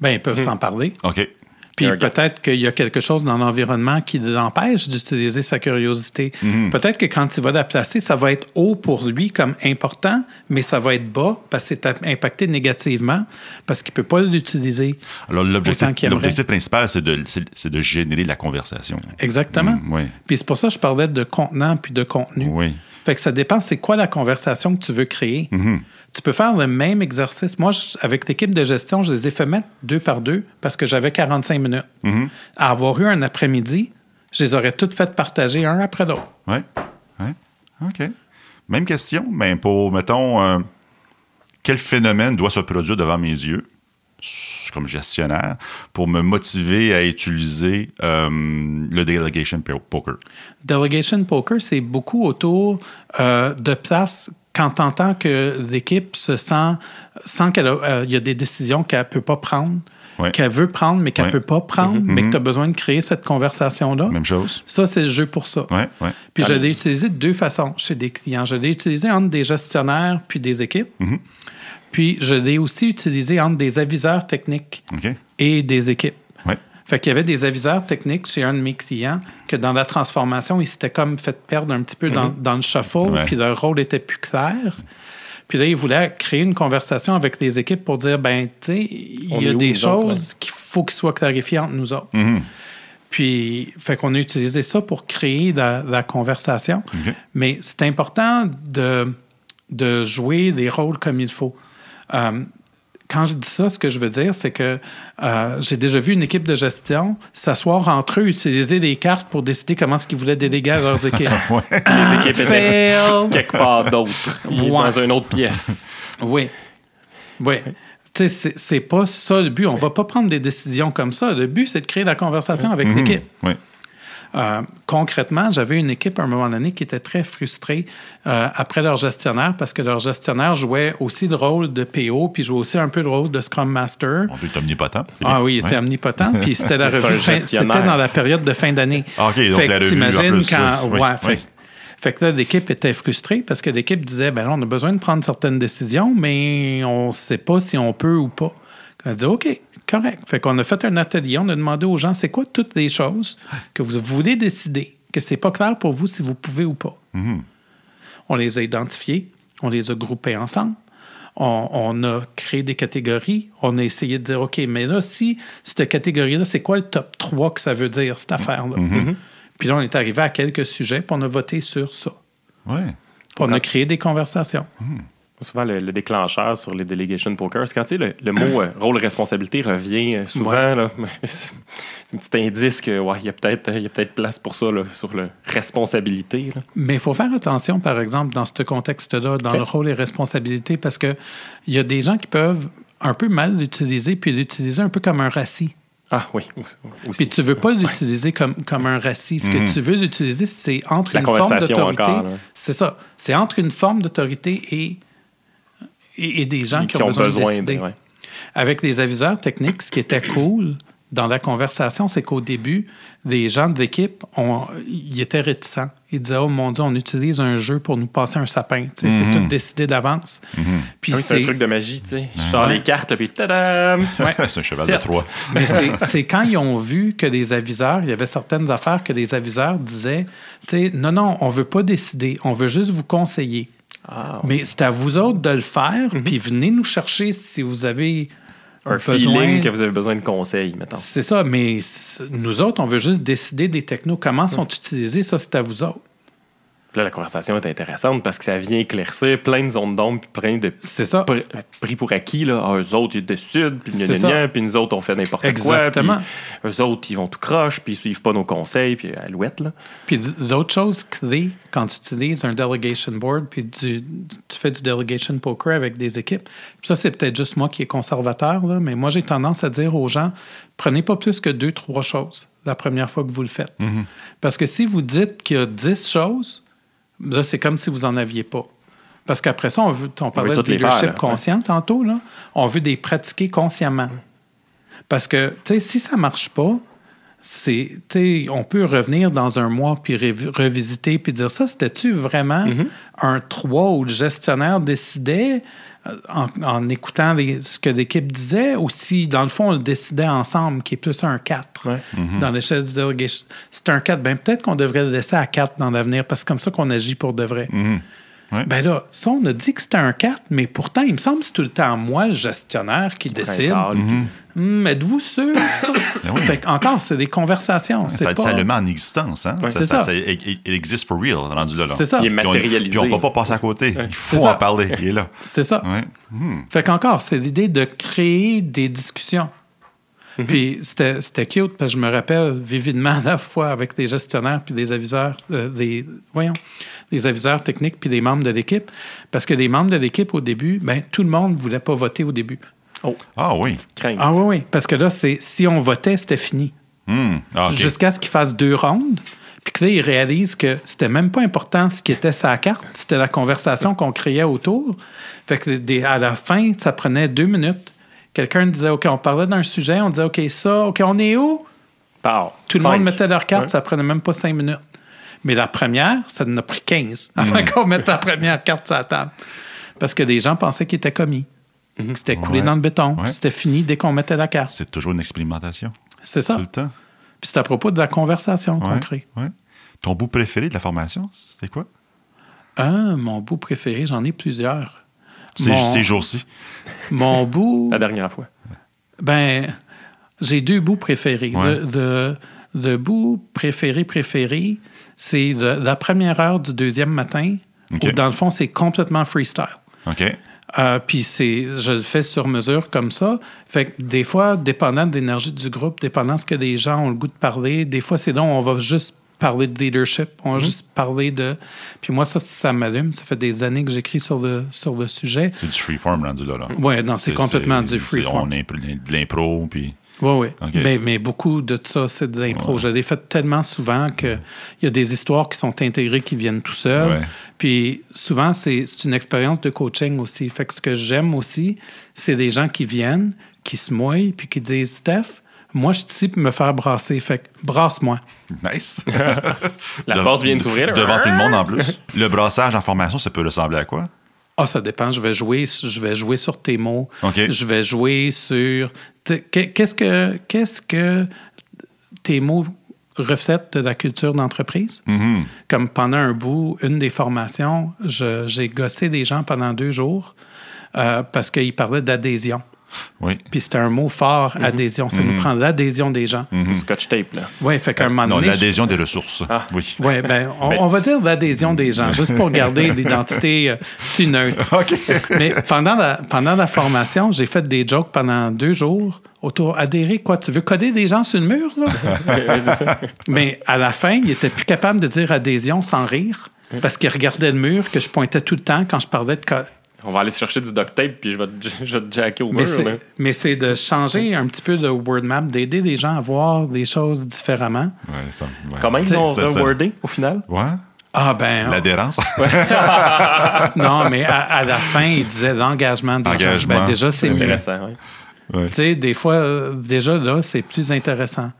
Bien, ils peuvent s'en parler. OK. Puis peut-être qu'il y a quelque chose dans l'environnement qui l'empêche d'utiliser sa curiosité. Peut-être que quand il va la placer, ça va être haut pour lui comme important, mais ça va être bas parce que c'est impacté négativement parce qu'il ne peut pas l'utiliser. Alors, l'objectif principal, c'est de générer la conversation. Exactement. Oui. Puis c'est pour ça que je parlais de contenant puis de contenu. Oui. Fait que ça dépend, c'est quoi la conversation que tu veux créer. Tu peux faire le même exercice. Moi, avec l'équipe de gestion, je les ai fait mettre 2 par 2 parce que j'avais 45 minutes. À avoir eu un après-midi, je les aurais toutes faites partager un après l'autre. Oui. OK. Même question, mais pour, mettons, quel phénomène doit se produire devant mes yeux, comme gestionnaire, pour me motiver à utiliser le Delegation Poker? Delegation Poker, c'est beaucoup autour de place quand tu entends que l'équipe se sent qu'il y a des décisions qu'elle ne peut pas prendre, qu'elle veut prendre, mais qu'elle ne peut pas prendre, mais que tu as besoin de créer cette conversation-là. Même chose. Ça, c'est le jeu pour ça. Puis je l'ai utilisé de 2 façons chez des clients. Je l'ai utilisé entre des gestionnaires puis des équipes. Puis, je l'ai aussi utilisé entre des aviseurs techniques et des équipes. Fait qu'il y avait des aviseurs techniques chez un de mes clients que dans la transformation, ils s'étaient comme fait perdre un petit peu dans le shuffle, puis leur rôle était plus clair. Puis là, ils voulaient créer une conversation avec les équipes pour dire, ben, tu sais, il y a des choses qu'il faut qu'ils soient clarifiées entre nous autres. Puis, fait qu'on a utilisé ça pour créer la conversation. Mais c'est important de jouer les rôles comme il faut. Quand je dis ça, ce que je veux dire, c'est que j'ai déjà vu une équipe de gestion s'asseoir entre eux, utiliser les cartes pour décider comment est-ce qu'ils voulaient déléguer à leurs équipes. Les équipes étaient quelque part d'autre, dans une autre pièce. Oui. Tu sais, c'est pas ça le but. On va pas prendre des décisions comme ça. Le but, c'est de créer la conversation avec l'équipe. Concrètement, j'avais une équipe à un moment donné qui était très frustrée après leur gestionnaire parce que leur gestionnaire jouait aussi le rôle de PO puis jouait aussi un peu le rôle de Scrum Master. On est omnipotent. Oui, il était omnipotent. Puis c'était la revue. C'était dans la période de fin d'année. OK, donc la revue, t'imagines quand... Fait que là, l'équipe était frustrée parce que l'équipe disait, ben là, on a besoin de prendre certaines décisions, mais on ne sait pas si on peut ou pas. On a dit, OK, correct. Fait qu'on a fait un atelier, on a demandé aux gens, c'est quoi toutes les choses que vous voulez décider, que c'est pas clair pour vous si vous pouvez ou pas. On les a identifiés, on les a groupés ensemble, on a créé des catégories, on a essayé de dire, OK, mais là, si cette catégorie-là, c'est quoi le top 3 que ça veut dire, cette affaire-là? Puis là, on est arrivé à quelques sujets, puis on a voté sur ça. Puis on a créé des conversations. Souvent, le déclencheur sur les Delegation Poker, c'est quand tu sais, le mot rôle-responsabilité revient souvent. Là, c'est un petit indice qu'il y a peut-être place pour ça là, sur la responsabilité. Là. Mais il faut faire attention, par exemple, dans ce contexte-là, dans le rôle et responsabilité, parce qu'il y a des gens qui peuvent un peu mal l'utiliser, puis l'utiliser un peu comme un racis. Ah oui, aussi. Puis tu ne veux pas l'utiliser comme un racis. Ce que tu veux l'utiliser, c'est entre une forme d'autorité. C'est ça. C'est entre une forme d'autorité et des gens qui ont besoin de décider. Avec les aviseurs techniques, ce qui était cool dans la conversation, c'est qu'au début, des gens de l'équipe, ils étaient réticents. Ils disaient « Oh mon Dieu, on utilise un jeu pour nous passer un sapin. » C'est tout décidé d'avance. Puis c'est un truc de magie. Tu sais. Je sors les cartes, puis tadam! C'est un cheval de Troie. Mais c'est quand ils ont vu que les aviseurs, il y avait certaines affaires que les aviseurs disaient « Non, on ne veut pas décider, on veut juste vous conseiller. Mais c'est à vous autres de le faire, puis venez nous chercher si vous avez... un feeling que vous avez besoin de conseils, mettons. C'est ça, mais nous autres, on veut juste décider des technos. Comment sont utilisés, ça, c'est à vous autres. Puis là, la conversation est intéressante parce que ça vient éclaircir plein de zones d'ombre puis plein de pris pour acquis. Là. Eux autres, ils décident, puis puis nous autres, on fait n'importe quoi. Puis eux autres, ils vont tout croche, puis ils suivent pas nos conseils, puis alouette. Là. Puis d'autres choses clés quand tu utilises un delegation board, puis tu fais du delegation poker avec des équipes. Puis ça, c'est peut-être juste moi qui est conservateur, là, mais moi, j'ai tendance à dire aux gens, prenez pas plus que 2-3 choses la première fois que vous le faites. Parce que si vous dites qu'il y a 10 choses, là, c'est comme si vous n'en aviez pas. Parce qu'après ça, on parlait de leadership conscient tantôt, là. On veut les pratiquer consciemment. Parce que, tu sais, si ça ne marche pas, on peut revenir dans un mois puis revisiter puis dire ça, c'était-tu vraiment un 3 où le gestionnaire décidait en écoutant ce que l'équipe disait, ou si, dans le fond, on le décidait ensemble, qui est plus un 4 dans l'échelle du delegation. C'est un 4, bien peut-être qu'on devrait le laisser à 4 dans l'avenir, parce que c'est comme ça qu'on agit pour de vrai. Ben là, ça, on a dit que c'était un 4, mais pourtant, il me semble que c'est tout le temps moi, le gestionnaire, qui décide. Êtes-vous sûr de ça? Fait encore, c'est des conversations. Ça le met en existence. Hein? Il existe for real, rendu là. C'est ça. Il est matérialisé. Puis on ne peut pas passer à côté. Il faut en parler. Il est là. C'est ça. Fait qu'encore, c'est l'idée de créer des discussions. Puis c'était cute, parce que je me rappelle vividement la fois avec des gestionnaires puis des aviseurs, des aviseurs techniques puis des membres de l'équipe. Parce que les membres de l'équipe, au début, ben tout le monde ne voulait pas voter au début. Ah oui. Ah oui. Parce que là, si on votait, c'était fini. Jusqu'à ce qu'ils fassent 2 rondes. Puis que là, ils réalisent que c'était même pas important ce qui était sa carte. C'était la conversation qu'on créait autour. Fait que à la fin, ça prenait 2 minutes. Quelqu'un disait, OK, on parlait d'un sujet, on disait, OK, on est où? Tout le monde mettait leur carte, ça prenait même pas 5 minutes. Mais la première, ça en a pris 15 avant qu'on mette la première carte sur la table. Parce que des gens pensaient qu'il était commis. Que c'était coulé dans le béton. C'était fini dès qu'on mettait la carte. C'est toujours une expérimentation. C'est ça. Tout le temps. Puis c'est à propos de la conversation qu'on crée. Ton bout préféré de la formation, c'est quoi? Mon bout préféré, j'en ai plusieurs. Ces jours-ci. Mon bout... La dernière fois. Ben, j'ai 2 bouts préférés. Le bout préféré, c'est la première heure du 2e matin, où dans le fond, c'est complètement freestyle. OK. Puis je le fais sur mesure comme ça. Fait que des fois, dépendant de l'énergie du groupe, dépendant de ce que les gens ont le goût de parler, des fois, c'est donc on va juste parler de leadership, on va juste parler de... Puis moi, ça m'allume. Ça fait des années que j'écris sur le sujet. C'est du freeform rendu là. Oui, non, c'est complètement du freeform. On est de l'impro, puis... Oui. Okay. Mais beaucoup de ça, c'est de l'impro. Je l'ai fait tellement souvent qu'il y a des histoires qui sont intégrées, qui viennent tout seuls. Puis souvent, c'est une expérience de coaching aussi. Fait que ce que j'aime aussi, c'est des gens qui viennent, qui se mouillent, puis qui disent « Steph, moi, je suis ici pour me faire brasser. Fait que brasse-moi. » Nice. La porte vient de s'ouvrir. Devant tout le monde, en plus. Le brassage en formation, ça peut ressembler à quoi? Ça dépend. Je vais jouer sur tes mots. Okay. Je vais jouer sur... Qu'est-ce que tes mots reflètent de la culture d'entreprise? Comme pendant un bout, une des formations, j'ai gossé des gens pendant 2 jours parce qu'ils parlaient d'adhésion. Oui. Puis c'était un mot fort, adhésion. Ça nous prend l'adhésion des gens. Scotch tape, là. Oui, fait qu'à un moment donné... Non, l'adhésion des ressources. Oui. Oui, on va dire l'adhésion des gens, juste pour garder l'identité plus neutre. OK. Mais pendant la formation, j'ai fait des jokes pendant 2 jours autour adhérer. Quoi, tu veux coder des gens sur le mur, là? C'est ça. Mais à la fin, il n'était plus capable de dire adhésion sans rire parce qu'il regardait le mur que je pointais tout le temps quand je parlais de... On va aller chercher du duct tape puis je vais te jacker au mur. Mais c'est de changer un petit peu le word map, d'aider les gens à voir des choses différemment. Comment ils ont rewordé au final? L'adhérence? Non, mais à la fin, il disait l'engagement des gens. Déjà, c'est intéressant. Tu sais, des fois, déjà, là, c'est plus intéressant.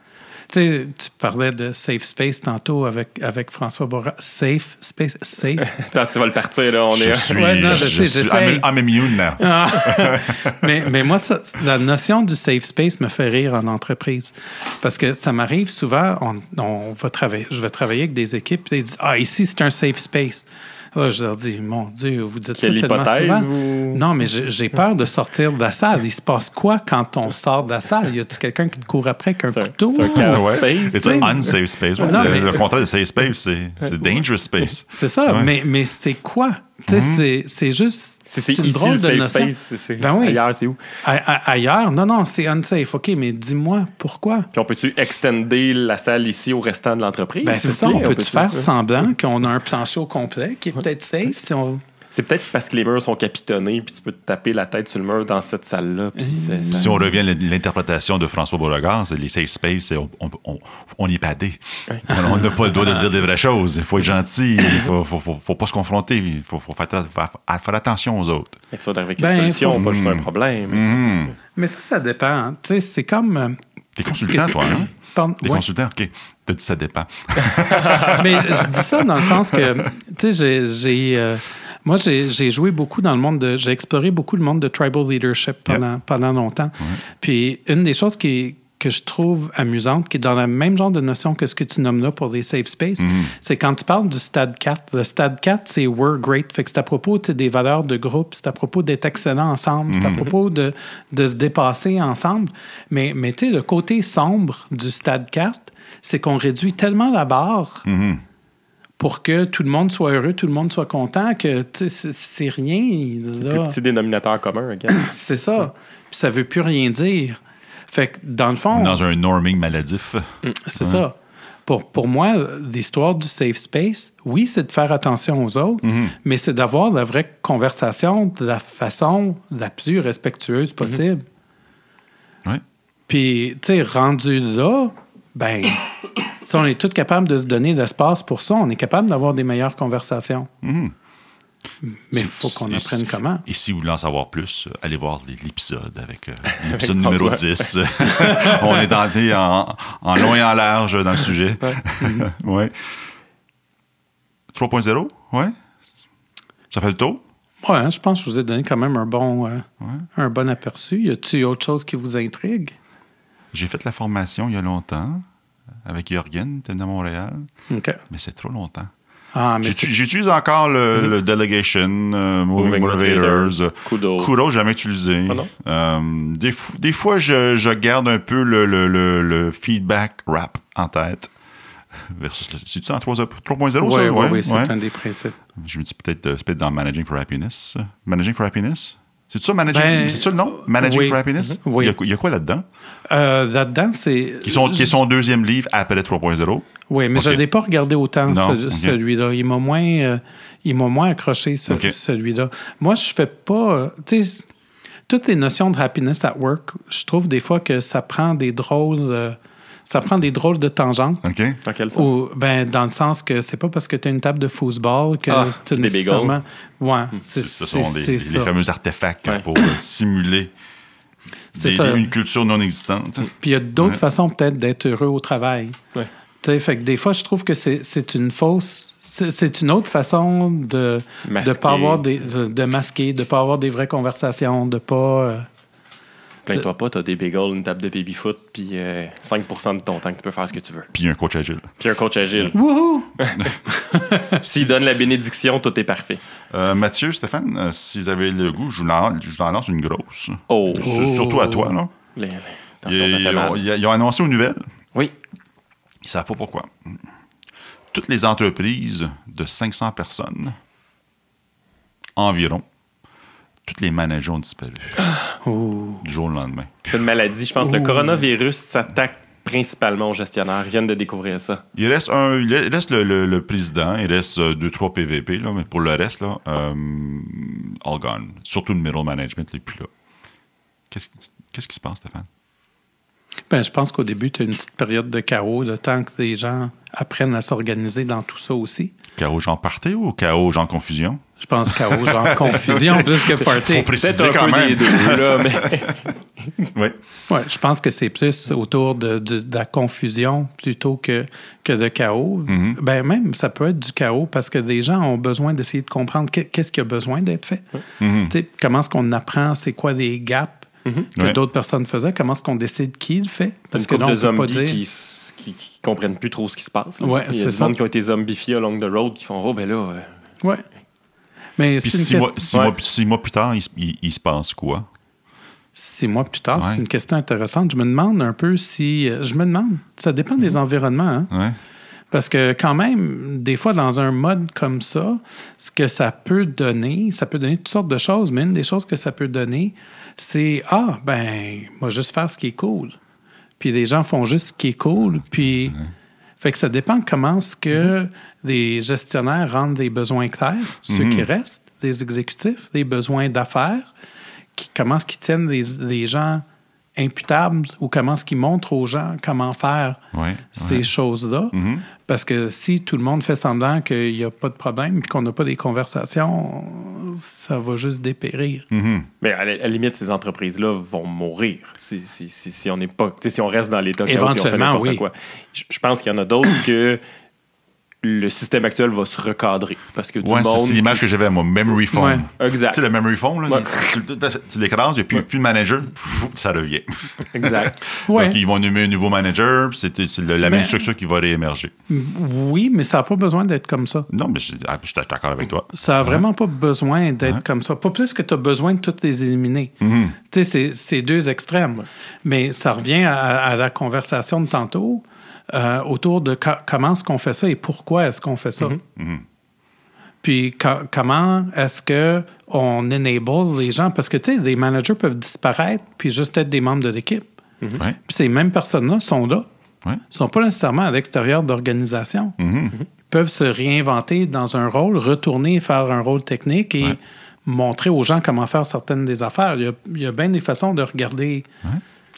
Tu sais, tu parlais de safe space tantôt avec François Borra. Safe space, safe. C'est parce que tu vas le partir, là. I'm immune now. mais moi, la notion du safe space me fait rire en entreprise. Parce que ça m'arrive souvent, je vais travailler avec des équipes, et ils disent, ici, c'est un safe space. Là, je leur dis, mon Dieu, vous dites quelle ça tellement souvent. Ou... Non, mais j'ai peur de sortir de la salle. Il se passe quoi quand on sort de la salle? Y a-tu quelqu'un qui te court après avec un couteau? C'est un chaos space. C'est un unsafe space. Non, le contraire de safe space, c'est dangerous space. C'est ça, mais c'est quoi? C'est juste... C'est une ici drôle le de safe notion. space. Ben oui. Ailleurs, c'est où? Ailleurs? Non, c'est unsafe. OK, mais dis-moi, pourquoi? Puis on peut-tu extender la salle ici au restant de l'entreprise? Ben c'est ça, on peut-tu faire semblant qu'on a un plancher au complet qui est peut-être safe si on... C'est peut-être parce que les murs sont capitonnés puis tu peux te taper la tête sur le mur dans cette salle-là. Si on revient à l'interprétation de François Beauregard, c'est les safe space, on est padé. Ouais. On n'a pas le droit de se dire des vraies choses. Il faut être gentil, il faut pas se confronter, il faut faire attention aux autres. Mais tu vas arriver avec une solution, pas juste un problème. Mais ça dépend. Hein. Tu sais, c'est comme... T'es consultant, toi, hein? T'es consultant, OK. T'as dit ça dépend. Mais je dis ça dans le sens que, tu sais, moi, j'ai joué beaucoup dans le monde j'ai exploré beaucoup le monde de tribal leadership pendant longtemps. Ouais. Puis une des choses que je trouve amusante, qui est dans le même genre de notion que ce que tu nommes là pour les safe space, c'est quand tu parles du stade 4. Le stade 4, c'est « we're great ». Fait que c'est à propos des valeurs de groupe, c'est à propos d'être excellent ensemble, c'est à propos de se dépasser ensemble. Mais tu sais, le côté sombre du stade 4, c'est qu'on réduit tellement la barre pour que tout le monde soit heureux, tout le monde soit content, que c'est rien. C'est le petit dénominateur commun, regarde. C'est ça. Puis ça veut plus rien dire. Fait que, dans le fond... Dans un norming maladif. C'est ça. Pour moi, l'histoire du safe space, oui, c'est de faire attention aux autres, mais c'est d'avoir la vraie conversation de la façon la plus respectueuse possible. Oui. Puis, tu sais, rendu là, ben, si on est tous capables de se donner l'espace pour ça, on est capable d'avoir des meilleures conversations. Mais il faut qu'on apprenne comment. Et si vous voulez en savoir plus, allez voir l'épisode avec l'épisode numéro 10. On est entré en long et en large dans le sujet. Ouais. 3.0, ouais. Ça fait le tour? Oui, je pense que je vous ai donné quand même un bon aperçu. Y a-t-il autre chose qui vous intrigue? J'ai fait la formation il y a longtemps avec Jürgen, t'es venu à Montréal. Okay. Mais c'est trop longtemps. J'utilise encore le Delegation, Moving Motivators. Kudo, jamais utilisé. Des fois, je garde un peu le feedback rap en tête. C'est-tu en 3.0? Oui, c'est un des principes. Je me dis peut-être dans Managing for Happiness. Managing for Happiness? C'est ça, c'est-tu le nom? Managing for Happiness? Oui. Il y a quoi là-dedans? Là-dedans, c'est... Qui est son deuxième livre après 3.0. Oui, mais je ne l'ai pas regardé autant, celui-là. Il m'a moins accroché, celui-là. Moi, je fais pas... Tu sais, toutes les notions de happiness at work, je trouve des fois que ça prend des drôles... Ça prend des drôles de tangentes. OK. Dans quel sens? Dans le sens que c'est pas parce que tu as une table de football que tu as nécessairement... Ouais, ce sont les fameux artefacts pour simuler une culture non existante. Puis il y a d'autres façons peut-être d'être heureux au travail. Ouais. Fait que des fois, je trouve que c'est une fausse... C'est une autre façon de pas avoir de masquer, de pas avoir des vraies conversations, de pas... Plains-toi pas, t'as des bagels, une table de baby-foot, puis 5% de ton temps que tu peux faire ce que tu veux. Puis un coach agile. Wouhou! S'il donne la bénédiction, tout est parfait. Mathieu, Stéphane, si vous avez le goût, je vous en lance une grosse. Oh! Surtout à toi, là. Attention, ça fait mal. Ils ont annoncé aux nouvelles. Oui. Ils ne savent pas pourquoi. Toutes les entreprises de 500 personnes, environ, tous les managers ont disparu du jour au lendemain. C'est une maladie, je pense. Le coronavirus s'attaque principalement aux gestionnaires. Ils viennent de découvrir ça. Il reste le président, il reste 2-3 PVP, là, mais pour le reste, là, all gone. Surtout le middle management, n'est plus là. Qu'est-ce qui se passe, Stéphane? Ben, je pense qu'au début, tu as une petite période de chaos, le temps que les gens apprennent à s'organiser dans tout ça aussi. Chaos genre party ou chaos genre confusion? Je pense chaos genre confusion plus que party. Faut préciser quand même. Des deux, là, mais... Oui. Ouais, je pense que c'est plus autour de la confusion plutôt que de chaos. Ben même, ça peut être du chaos parce que les gens ont besoin d'essayer de comprendre qu'est-ce qui a besoin d'être fait. Tu sais, comment est-ce qu'on apprend, c'est quoi les gaps que d'autres personnes faisaient, comment est-ce qu'on décide qui le fait. Parce que là, on peut pas dire... qui comprennent plus trop ce qui se passe. Ouais, il y a des gens qui ont été zombifiés along the road qui font « Oh, ben là... Ouais. Mais puis 6 mois plus tard, il se passe quoi? 6 mois plus tard, c'est une question intéressante. Je me demande un peu si... ça dépend des environnements. Hein? Ouais. Parce que quand même, des fois, dans un mode comme ça, ce que ça peut donner toutes sortes de choses, mais une des choses que ça peut donner, c'est « Ah, ben, moi, juste faire ce qui est cool. » Puis les gens font juste ce qui est cool, puis... Fait que ça dépend comment est-ce que les gestionnaires rendent des besoins clairs, ceux qui restent, des exécutifs, des besoins d'affaires, comment est-ce qu'ils tiennent les gens imputables ou comment est-ce qu'ils montrent aux gens comment faire ces choses-là. Parce que si tout le monde fait semblant qu'il n'y a pas de problème et qu'on n'a pas des conversations, ça va juste dépérir. Mais à la limite, ces entreprises-là vont mourir si on n'est pas, si on reste dans l'état éventuellement, on fait n'importe quoi. Je pense qu'il y en a d'autres que le système actuel va se recadrer. Parce que c'est l'image que j'avais, moi, memory foam. Exact. Tu sais, le memory foam, là, tu l'écrases, il n'y a plus de manager, ça revient. Exact. Donc, ils vont nommer un nouveau manager, c'est la même structure qui va réémerger. Oui, mais ça n'a pas besoin d'être comme ça. Non, mais je suis d'accord avec toi. Ça n'a vraiment pas besoin d'être comme ça. Pas plus que tu as besoin de toutes les éliminer. Tu sais, c'est deux extrêmes. Mais ça revient à la conversation de tantôt. Autour de comment est-ce qu'on fait ça et pourquoi est-ce qu'on fait ça. Puis comment est-ce qu'on enable les gens? Parce que, tu sais, les managers peuvent disparaître puis juste être des membres de l'équipe. Puis ces mêmes personnes-là sont là. Ils ne sont pas nécessairement à l'extérieur de l'organisation. Ils peuvent se réinventer dans un rôle, retourner faire un rôle technique et montrer aux gens comment faire certaines des affaires. Il y a bien des façons de regarder...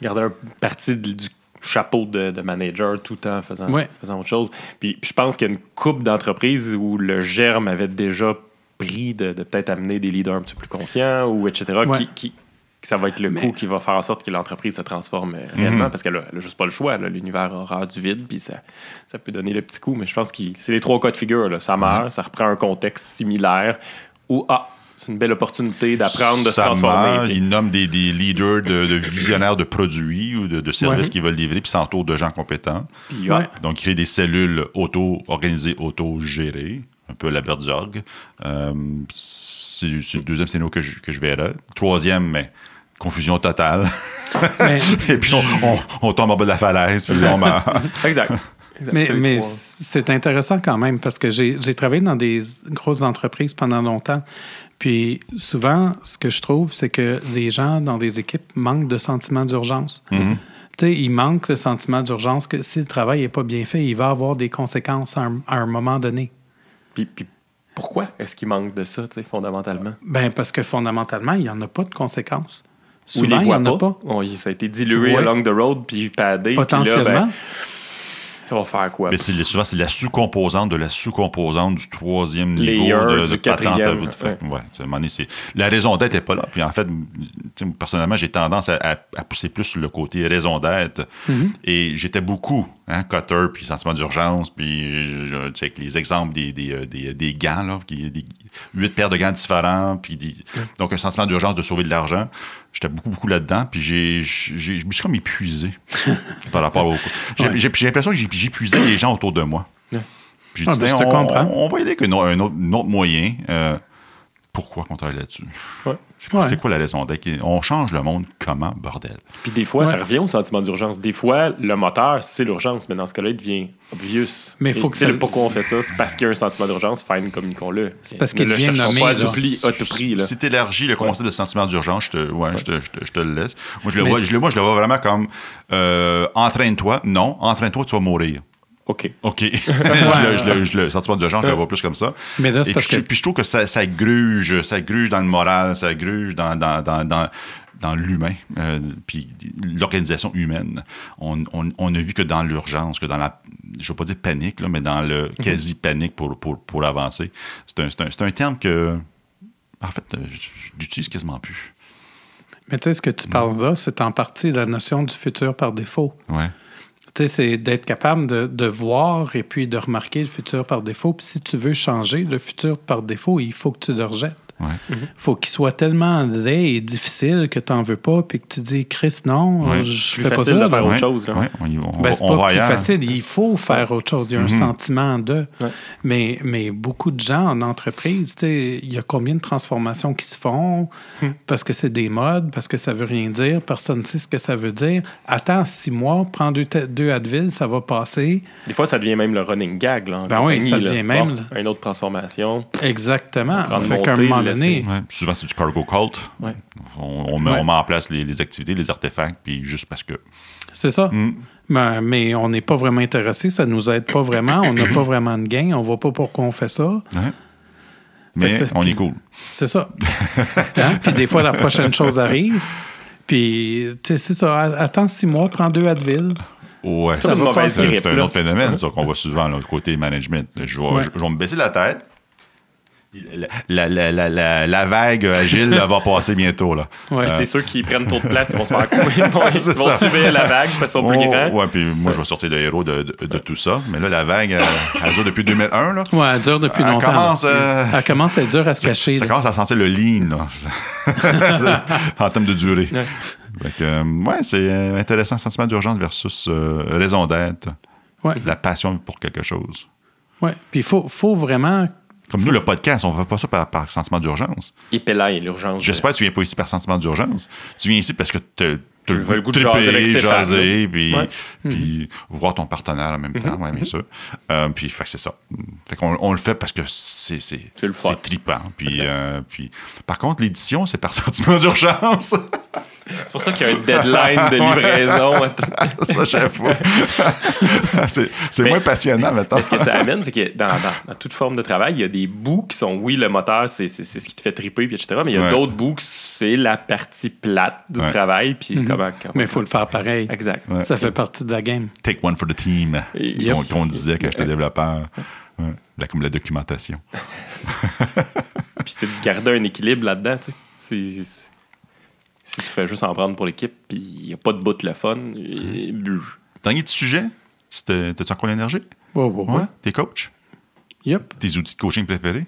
Garder un parti du chapeau de manager tout en faisant autre chose. Puis je pense qu'il y a une couple d'entreprises où le germe avait déjà pris de peut-être amener des leaders un petit peu plus conscients ou etc. Qui ça va être le coup qui va faire en sorte que l'entreprise se transforme réellement parce qu'elle n'a juste pas le choix. Là. L'univers aura du vide puis ça peut donner le petit coup. Mais je pense que c'est les 3 cas de figure. Là. Ça meurt, ça reprend un contexte similaire ou c'est une belle opportunité d'apprendre, de se transformer. Ils nomment des leaders de visionnaires de produits ou de services qu'ils veulent livrer, puis s'entourent de gens compétents. Donc, ils créent des cellules auto-organisées, auto-gérées, un peu la Berdzorg. C'est le deuxième scénario que je verrai. Troisième, mais confusion totale. Et puis, on tombe en bas de la falaise, puis on meurt. Exact. Mais c'est intéressant quand même parce que j'ai travaillé dans des grosses entreprises pendant longtemps. Puis souvent, ce que je trouve, c'est que les gens dans des équipes manquent de sentiment d'urgence. Tu sais, ils manquent le sentiment d'urgence que si le travail n'est pas bien fait, il va avoir des conséquences à un moment donné. Puis pourquoi est-ce qu'il manque de ça, fondamentalement? Bien, parce que fondamentalement, il n'y en a pas de conséquences. Souvent, il n'y en a pas. Ça a été dilué along the road, puis padé. Potentiellement. Puis là, ça va faire quoi? Mais souvent, c'est la sous-composante de la sous-composante du 3e niveau de patente. La raison d'être n'est pas là. Puis en fait, personnellement, j'ai tendance à pousser plus sur le côté raison d'être. Et j'étais beaucoup cutter, puis sentiment d'urgence, puis avec les exemples des gants, là, 8 paires de gants différents, puis donc un sentiment d'urgence de sauver de l'argent. J'étais beaucoup là-dedans, puis je me suis comme épuisé par rapport au... J'ai l'impression que j'ai épuisé les gens autour de moi. J'ai dit, on va aider qu'un autre moyen. Pourquoi qu'on travaille là-dessus? C'est quoi la raison d'être? On change le monde comment, bordel? Puis des fois, ça revient au sentiment d'urgence. Des fois, le moteur, c'est l'urgence, mais dans ce cas-là, il devient obvious. Mais faut que pourquoi on fait ça? C'est parce qu'il y a un sentiment d'urgence, fine, communiquons-le. C'est parce qu'il devient nommé à tout prix. Si tu élargis le concept de sentiment d'urgence, je te le laisse. Moi, je le vois vraiment comme entraîne-toi. Non, entraîne-toi, tu vas mourir. OK. Le sentiment d'urgence, je le vois plus comme ça. Mais là, puis je trouve que ça gruge dans le moral, ça gruge dans l'humain, puis l'organisation humaine. On a vu que dans l'urgence, que dans la, je ne veux pas dire panique, là, mais dans le quasi-panique pour avancer. C'est un terme que, en fait, j'utilise quasiment plus. Mais tu sais, ce que tu parles là, c'est en partie la notion du futur par défaut. Ouais. Tu sais, c'est d'être capable de voir et puis de remarquer le futur par défaut. Puis si tu veux changer le futur par défaut, il faut que tu le rejettes. Ouais. Faut qu'il soit tellement laid et difficile que tu n'en veux pas, puis que tu dis, Chris, non, je fais pas ça. De faire autre chose. Là. Ouais. C'est pas plus facile. Il faut faire autre chose. Il y a un sentiment de. Ouais. Mais beaucoup de gens en entreprise, il y a combien de transformations qui se font parce que c'est des modes, parce que ça veut rien dire, personne ne sait ce que ça veut dire. Attends 6 mois, prends 2 Advil, ça va passer. Des fois, ça devient même le running gag. Là, oui, ça devient même. Une autre transformation. Exactement. Fait qu'à un moment donné. Ouais. Souvent, c'est du cargo cult. Ouais. On met en place les activités, les artefacts, puis juste parce que... C'est ça. Mais on n'est pas vraiment intéressé, ça ne nous aide pas vraiment, on n'a pas vraiment de gain, on ne voit pas pourquoi on fait ça. Ouais. Mais on est cool. C'est ça. Puis des fois, la prochaine chose arrive, puis c'est ça, attends 6 mois, prends 2 Advil. Ouais, c'est un autre phénomène, ça, qu'on voit souvent, là, le côté management. Je vais me baisser la tête. La vague agile va passer bientôt. Là. Ouais. C'est ceux qui prennent trop de place, ils vont se faire couper. Ils vont subir la vague parce qu'ils sont plus grands. Oui, puis moi, je vais sortir de héros de tout ça. Mais là, la vague, elle dure depuis 2001. Là. Oui, elle dure depuis longtemps. Elle commence à être dure à se cacher. Ça commence à sentir le lean là. En termes de durée. Ouais. C'est intéressant. Sentiment d'urgence versus raison d'être. Ouais. La passion pour quelque chose. Oui, puis il faut vraiment... Comme nous, le podcast, on ne fait pas ça par sentiment d'urgence. Et là, l'urgence. J'espère que tu ne viens pas ici par sentiment d'urgence. Tu viens ici parce que tu as le goût de jaser, puis voir ton partenaire en même temps, bien sûr. Puis c'est ça. Fait qu'on le fait parce que c'est trippant. Puis, par contre, l'édition, c'est par sentiment d'urgence. C'est pour ça qu'il y a un deadline de livraison. Ça, j'avoue. c'est moins passionnant maintenant. Mais ce que ça amène, c'est que dans toute forme de travail, il y a des bouts qui sont, oui, le moteur, c'est ce qui te fait tripper, puis etc. Mais il y a d'autres bouts que c'est la partie plate du travail. Puis mais il faut le faire pareil. Exact. Ouais. Ça fait partie de la game. Take one for the team, qu'on disait quand j'étais développeur. Comme la documentation. Puis c'est de garder un équilibre là-dedans, tu sais. Si tu fais juste en prendre pour l'équipe, puis il n'y a pas de bout de le fun. Dernier petit sujet, t'as-tu encore l'énergie? Ouais. T'es coach? Yep. Tes outils de coaching préférés?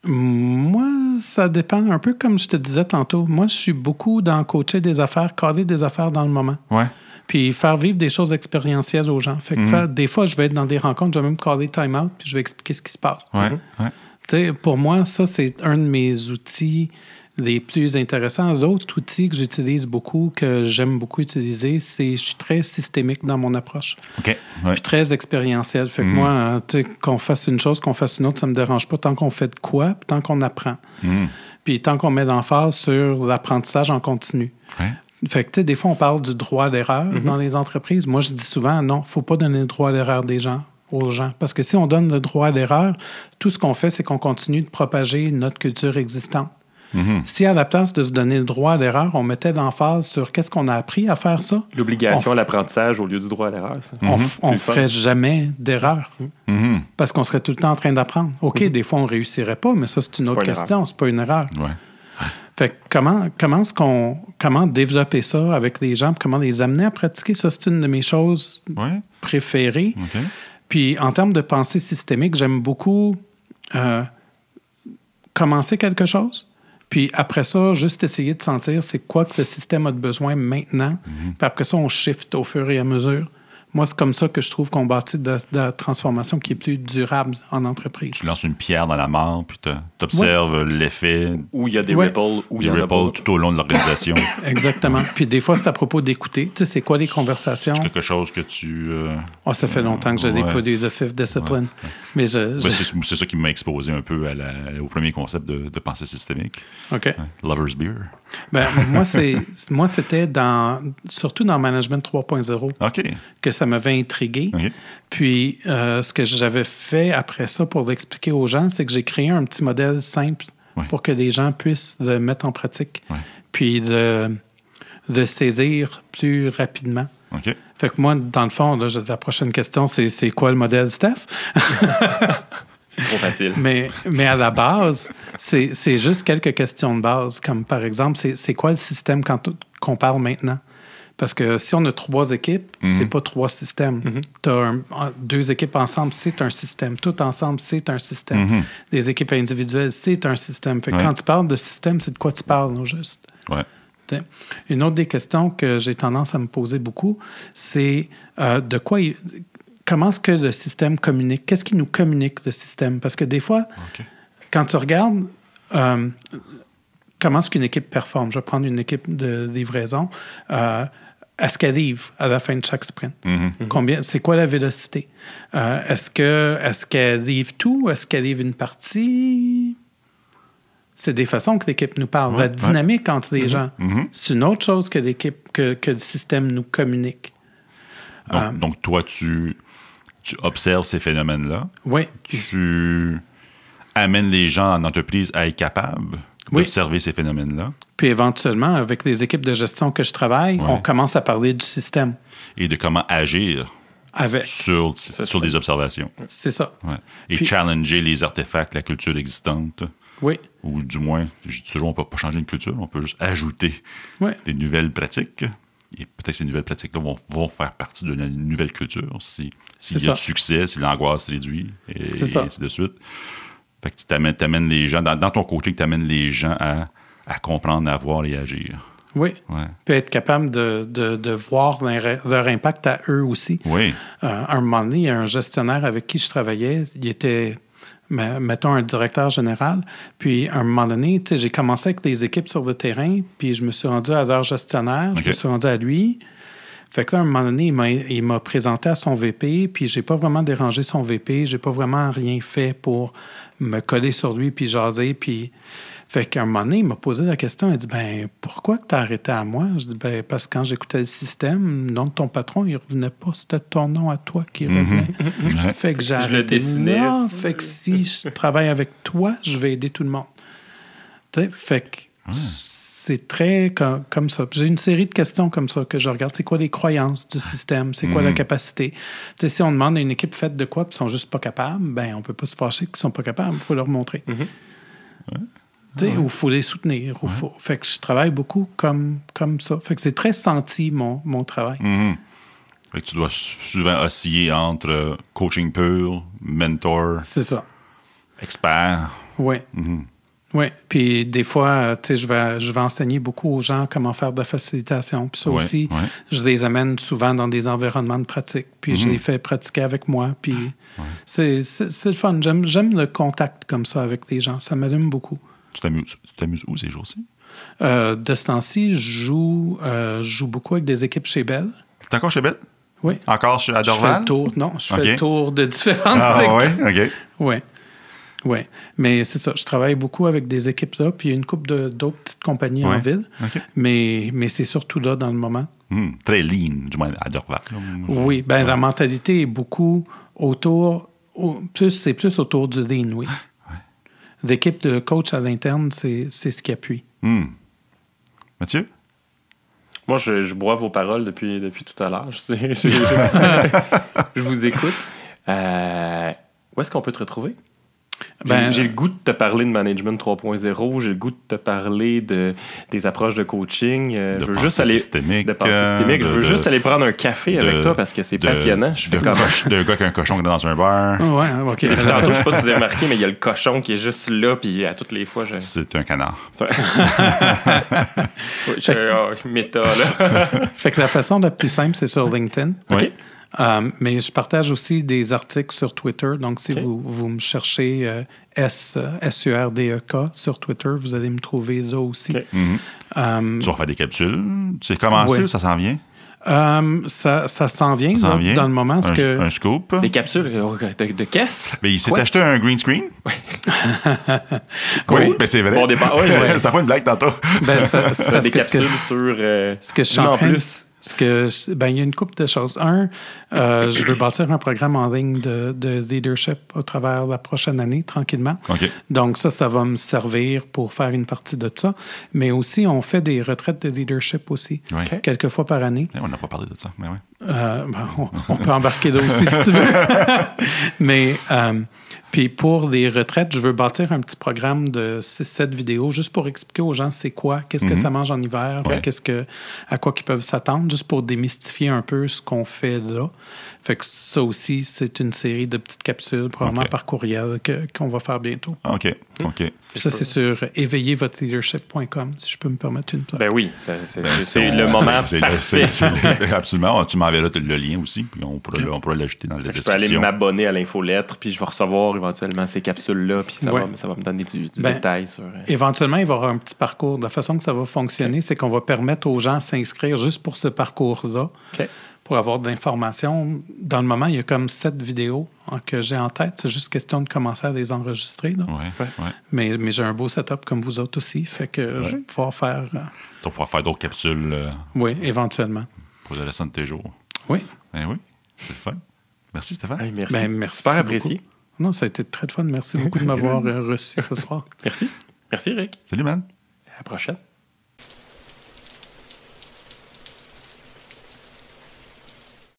Moi, ça dépend un peu comme je te disais tantôt. Moi, je suis beaucoup dans coacher des affaires, cadrer des affaires dans le moment. Ouais. Puis faire vivre des choses expérientielles aux gens. Fait que des fois, je vais être dans des rencontres, je vais même caler time out, puis je vais expliquer ce qui se passe. Ouais. Tu sais, pour moi, ça, c'est un de mes outils les plus intéressants. L'autre outil que j'utilise beaucoup, que j'aime beaucoup utiliser, c'est je suis très systémique dans mon approche. OK. Ouais. Puis très expérientiel. Fait que moi, tu sais, qu'on fasse une chose, qu'on fasse une autre, ça me dérange pas tant qu'on fait de quoi, tant qu'on apprend. Puis tant qu'on met l'emphase sur l'apprentissage en continu. Ouais. Fait que, tu sais, des fois, on parle du droit d'erreur dans les entreprises. Moi, je dis souvent, non, il ne faut pas donner le droit d'erreur aux gens. Parce que si on donne le droit d'erreur, tout ce qu'on fait, c'est qu'on continue de propager notre culture existante. Si à la place de se donner le droit à l'erreur, on mettait l'emphase sur qu'est-ce qu'on a appris à faire ça. L'obligation à l'apprentissage au lieu du droit à l'erreur. On ne ferait jamais d'erreur. Parce qu'on serait tout le temps en train d'apprendre. OK, des fois, on ne réussirait pas, mais ça, c'est une autre question. C'est pas une erreur. Ouais. Fait que comment développer ça avec les gens, comment les amener à pratiquer, ça, c'est une de mes choses préférées. Okay. Puis, en termes de pensée systémique, j'aime beaucoup commencer quelque chose. Puis après ça, juste essayer de sentir c'est quoi que le système a de besoin maintenant. Puis après ça, on shift au fur et à mesure. Moi, c'est comme ça que je trouve qu'on bâtit de la transformation qui est plus durable en entreprise. Tu lances une pierre dans la mare, puis tu observes l'effet. Où il y a des ripples, où il y en a pas. Tout au long de l'organisation. Exactement. Puis des fois, c'est à propos d'écouter. Tu sais, c'est quoi les conversations? C'est quelque chose que tu... ça fait longtemps que je n'ai pas lu The Fifth Discipline. Mais c'est ça qui m'a exposé un peu au premier concept de pensée systémique. OK. Lover's Beer. Ben, moi, c'était surtout dans Management 3.0 que ça m'avait intrigué. Okay. Puis, ce que j'avais fait après ça pour l'expliquer aux gens, c'est que j'ai créé un petit modèle simple pour que les gens puissent le mettre en pratique, puis le saisir plus rapidement. OK. Fait que moi, dans le fond, là, la prochaine question, c'est quoi le modèle, Steph? Trop facile. Mais à la base, c'est juste quelques questions de base, comme par exemple, c'est quoi le système qu'on parle maintenant? Parce que si on a 3 équipes, c'est pas 3 systèmes. T'as 2 équipes ensemble, c'est un système. Tout ensemble, c'est un système. Des équipes individuelles, c'est un système. Fait que quand tu parles de système, c'est de quoi tu parles, au juste. Ouais. Une autre des questions que j'ai tendance à me poser beaucoup, c'est comment est-ce que le système communique? Qu'est-ce qui nous communique, le système? Parce que des fois, quand tu regardes comment est-ce qu'une équipe performe, je vais prendre une équipe de livraison, est-ce qu'elle livre à la fin de chaque sprint? C'est quoi la vélocité? Est-ce qu'elle livre tout? Est-ce qu'elle livre une partie? C'est des façons que l'équipe nous parle. La dynamique entre les gens, c'est une autre chose que l'équipe, que le système nous communique. Donc toi, tu observes ces phénomènes-là. Oui. Tu amènes les gens en entreprise à être capables d'observer ces phénomènes-là. Puis éventuellement, avec les équipes de gestion que je travaille, on commence à parler du système. Et de comment agir sur des observations. C'est ça. Ouais. Et challenger les artefacts, la culture existante. Oui. Ou du moins, je dis toujours, on ne peut pas changer une culture, on peut juste ajouter des nouvelles pratiques. Et peut-être que ces nouvelles pratiques-là vont faire partie de la nouvelle culture s'il y a du succès, si l'angoisse se réduit, et ainsi de suite. Fait que tu t'amènes les gens, dans ton coaching, tu amènes les gens à comprendre, à voir et agir. Oui. Puis être capable de voir leur impact à eux aussi. Oui. À un moment donné, il y a un gestionnaire avec qui je travaillais, il était, mettons, un directeur général. Puis à un moment donné, j'ai commencé avec des équipes sur le terrain, puis je me suis rendu à leur gestionnaire, je me suis rendu à lui. Fait que là, à un moment donné, il m'a présenté à son VP, puis j'ai pas vraiment dérangé son VP, j'ai pas vraiment rien fait pour me coller sur lui puis jaser, puis... Fait qu'à un moment donné, il m'a posé la question, il dit, pourquoi que t'as arrêté à moi? Je dis, parce que quand j'écoutais le système, le nom de ton patron, il revenait pas, c'était ton nom à toi qui revenait. Fait que j'ai je le dessinais. Fait que si je travaille avec toi, je vais aider tout le monde. T'sais, fait que c'est très comme ça. J'ai une série de questions comme ça que je regarde. C'est quoi les croyances du système? C'est quoi la capacité? T'sais, si on demande à une équipe faite de quoi, puis ils sont juste pas capables, on peut pas se fâcher qu'ils sont pas capables. Il faut leur montrer. Ou il faut les soutenir. Fait que je travaille beaucoup comme ça. Fait que c'est très senti, mon travail. Fait que tu dois souvent osciller entre coaching pur, mentor, c'est ça, expert. Oui. Oui. Puis des fois, je vais enseigner beaucoup aux gens comment faire de la facilitation. Puis ça aussi, je les amène souvent dans des environnements de pratique. Puis je les fais pratiquer avec moi. Puis c'est le fun. J'aime le contact comme ça avec les gens. Ça m'allume beaucoup. Tu t'amuses où ces jours-ci? De ce temps-ci, je joue beaucoup avec des équipes chez Bell. C'est encore chez Bell? Oui. Encore à Dorval? Je fais le tour de différentes équipes. Oui, OK. Oui. Oui, mais c'est ça. Je travaille beaucoup avec des équipes là, puis il y a une couple d'autres petites compagnies en ville. Okay. Mais c'est surtout là dans le moment. Très lean, du moins à Dorval. Oui, la mentalité est beaucoup autour... c'est plus autour du lean, oui. L'équipe de coach à l'interne, c'est ce qui appuie. Mathieu? Moi, je bois vos paroles depuis tout à l'heure. Je vous écoute. Où est-ce qu'on peut te retrouver? J'ai le goût de te parler de Management 3.0, j'ai le goût de te parler des approches de coaching. Je veux juste aller systémique. Je veux juste aller prendre un café avec toi parce que c'est passionnant. De gars qui a un cochon qui est dans un bar. Ouais, OK. Tantôt, je sais pas si vous avez remarqué, mais il y a le cochon qui est juste là, puis à toutes les fois, c'est un canard. Méta, là. Fait que la façon la plus simple, c'est sur LinkedIn. OK. Mais je partage aussi des articles sur Twitter. Donc, si vous me cherchez SURDEK sur Twitter, vous allez me trouver là aussi. Okay. Tu vas faire des capsules. Tu sais commencé ou ça s'en vient? Ça s'en vient, dans le moment. Un scoop. Des capsules de caisse? Mais il s'est acheté un green screen? Oui, c'est vrai. Bon départ. C'était pas une blague tantôt. C'est parce des capsules sur... ce que je suis en train plus. Il y a une couple de choses. Je veux bâtir un programme en ligne de leadership au travers de la prochaine année, tranquillement. Okay. Donc, ça va me servir pour faire une partie de ça. Mais aussi, on fait des retraites de leadership aussi, quelques fois par année. On n'a pas parlé de ça, mais oui. On peut embarquer là aussi, si tu veux. Mais, Puis pour les retraites, je veux bâtir un petit programme de 6-7 vidéos juste pour expliquer aux gens c'est quoi, qu'est-ce que ça mange en hiver, à quoi ils peuvent s'attendre, juste pour démystifier un peu ce qu'on fait là. Fait que ça aussi, c'est une série de petites capsules, probablement par courriel, qu'on va faire bientôt. OK. Ça, c'est sur éveillezvotreLeadership.com, si je peux me permettre une place. Ben oui, c'est le moment parfait. Absolument. Tu m'enverras le lien aussi, puis on pourra l'ajouter dans la description. Je peux aller m'abonner à l'infolettre, puis je vais recevoir éventuellement ces capsules-là, puis ça va me donner du détail sur... Éventuellement, il va y avoir un petit parcours. La façon que ça va fonctionner, c'est qu'on va permettre aux gens de s'inscrire juste pour ce parcours-là. Pour avoir de l'information. Dans le moment, il y a comme 7 vidéos que j'ai en tête. C'est juste question de commencer à les enregistrer. Là. Mais j'ai un beau setup comme vous autres aussi. Fait que je vais pouvoir faire... Tu vas pouvoir faire d'autres capsules. Oui, éventuellement. Pour le restant de tes jours. Oui. Ben oui, c'est le fun. Merci, Stéphane. Hey, merci. Merci. Super apprécié. Non, ça a été très fun. Merci beaucoup de m'avoir reçu ce soir. Merci. Merci, Rick. Salut, man. À la prochaine.